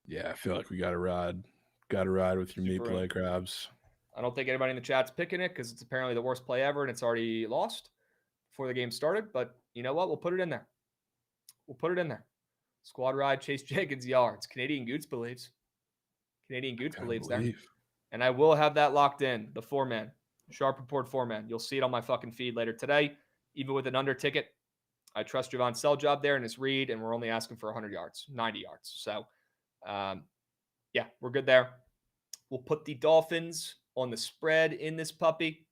Yeah, I feel like we got to ride. Got to ride with your meat play, Krabs. I don't think anybody in the chat's picking it because it's apparently the worst play ever and it's already lost before the game started. But you know what? We'll put it in there. We'll put it in there. Squad ride, Chase Jenkins yards. Canadian Goots believes. Canadian Goots believes there. And I will have that locked in. The 4-man. Sharp Report 4-man. You'll see it on my fucking feed later today. Even with an under ticket. I trust Jovan's sell job there and his read. And we're only asking for 100 yards. 90 yards. So, yeah, we're good there. We'll put the Dolphins on the spread in this puppy.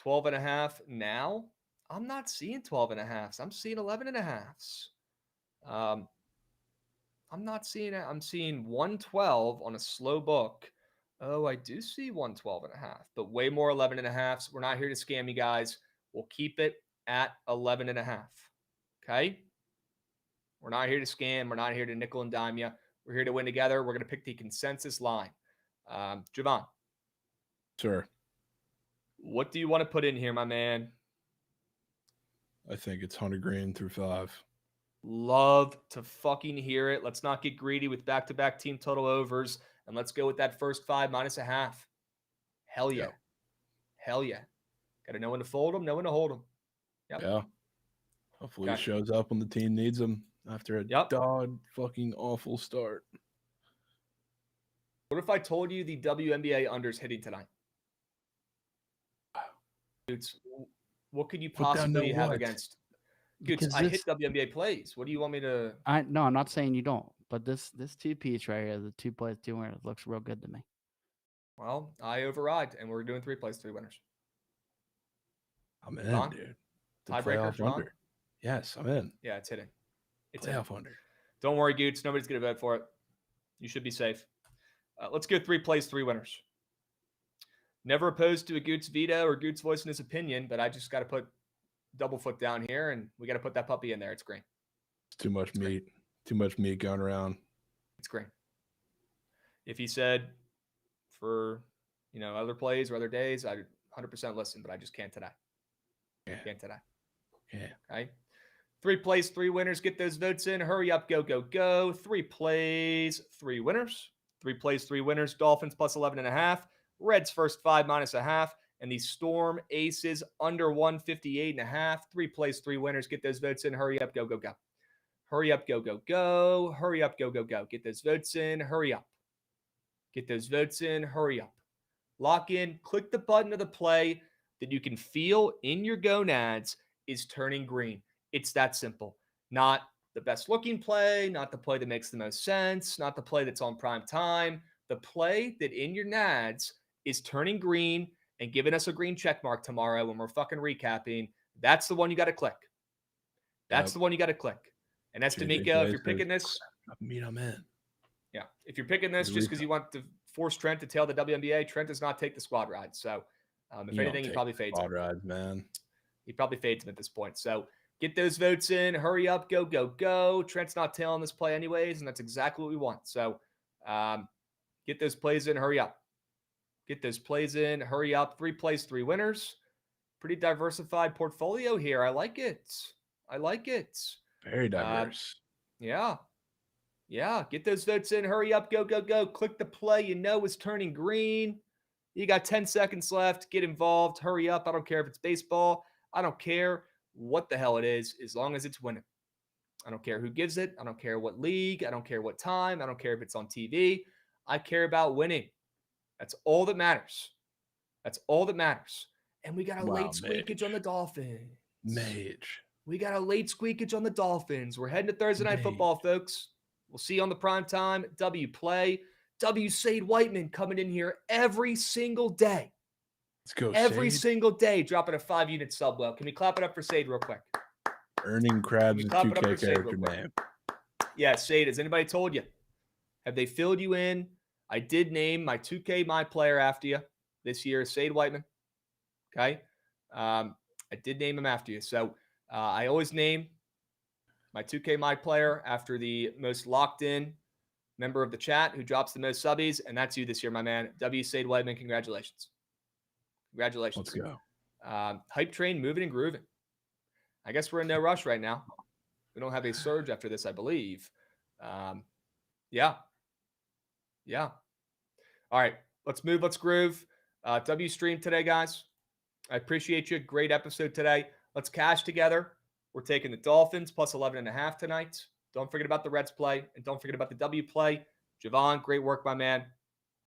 12.5 now. I'm not seeing 12.5s. I'm seeing 11.5s. I'm not seeing it. I'm seeing 112 on a slow book. Oh, I do see 112.5, but way more 11.5s. We're not here to scam you guys. We'll keep it at 11.5. Okay? We're not here to scam. We're not here to nickel and dime you. We're here to win together. We're going to pick the consensus line. Jovan. Sure. What do you want to put in here, my man? I think it's 100 green through 5. Love to fucking hear it. Let's not get greedy with back-to-back team total overs, and let's go with that first 5 minus a half. Hell yeah. Hell yeah. Got to know when to fold them, know when to hold them. Yep. Yeah. Hopefully he shows up when the team needs him after a dog fucking awful start. What if I told you the WNBA unders hitting tonight? Dudes, what could you possibly have against? Dudes, I hit WNBA plays. What do you want me to? No, I'm not saying you don't, but this 2-piece right here, the 2 plays 2 winners, looks real good to me. Well, I override, and we're doing 3 plays 3 winners. I'm in, dude. Tiebreaker, under. Yes, I'm in. Yeah, it's hitting. It's playoff under. Don't worry, Goots. Nobody's going to vote for it. You should be safe. Let's go 3 plays 3 winners. Never opposed to a Goots veto or Goots voicing his opinion, but I just got to put double foot down here, and we got to put that puppy in there. It's green. It's too much meat. Too much meat going around. It's green. If he said for, other plays or other days, I'd 100% listen, but I just can't today. Yeah. Can't today. Yeah. Okay. 3 plays, 3 winners. Get those votes in. Hurry up. Go, go, go. 3 plays, 3 winners. 3 plays, 3 winners. Dolphins plus 11.5. Reds first 5 minus a half. And the Storm Aces under 158.5. 3 plays, 3 winners. Get those votes in. Hurry up, go, go, go. Hurry up, go, go, go. Hurry up, go, go, go. Get those votes in. Hurry up. Get those votes in. Hurry up. Lock in. Click the button of the play that you can feel in your gonads is turning green. It's that simple. Not the best looking play, not the play that makes the most sense, not the play that's on prime time. The play that in your nads is turning green and giving us a green check mark tomorrow when we're fucking recapping. That's the one you got to click. That's the one you got to click. And that's D'Amico. If you're picking this, meet him in. Yeah, if you're picking this just because you want to force Trent to tail the WNBA, Trent does not take the squad ride. So, if anything, he probably fades squad rides, man. He probably fades him at this point. So, get those votes in. Hurry up, go, go, go. Trent's not tailing this play anyways, and that's exactly what we want. So, get those plays in. Hurry up. Get those plays in. Hurry up. 3 plays, 3 winners. Pretty diversified portfolio here. I like it. I like it. Very diverse. Yeah. Yeah. Get those votes in. Hurry up. Go, go, go. Click the play you know is turning green. You got 10 seconds left. Get involved. Hurry up. I don't care if it's baseball. I don't care what the hell it is, as long as it's winning. I don't care who gives it. I don't care what league. I don't care what time. I don't care if it's on TV. I care about winning. That's all that matters. That's all that matters. And we got a late squeakage on the Dolphins. Mage. We got a late squeakage on the Dolphins. We're heading to Thursday Night Football, folks. We'll see you on the primetime W play. W Sade Whiteman coming in here every single day. Let's go, every Sade. single day, dropping a 5-unit sub. Well, can we clap it up for Sade real quick? Earning Krabs and 2K character name. Yeah, Sade, has anybody told you? Have they filled you in? I did name my 2K My Player after you this year, Sade Whiteman. Okay? I did name him after you. So I always name my 2K My Player after the most locked in member of the chat who drops the most subbies, and that's you this year, my man. W. Sade Whiteman, congratulations. Congratulations. Let's go. Hype train moving and grooving. I guess we're in no rush right now. We don't have a surge after this, I believe. Yeah. All right, let's move. Let's groove. W stream today, guys. I appreciate you. Great episode today. Let's cash together. We're taking the Dolphins plus 11.5 tonight. Don't forget about the Reds play, and don't forget about the W play. Jovan, great work, my man.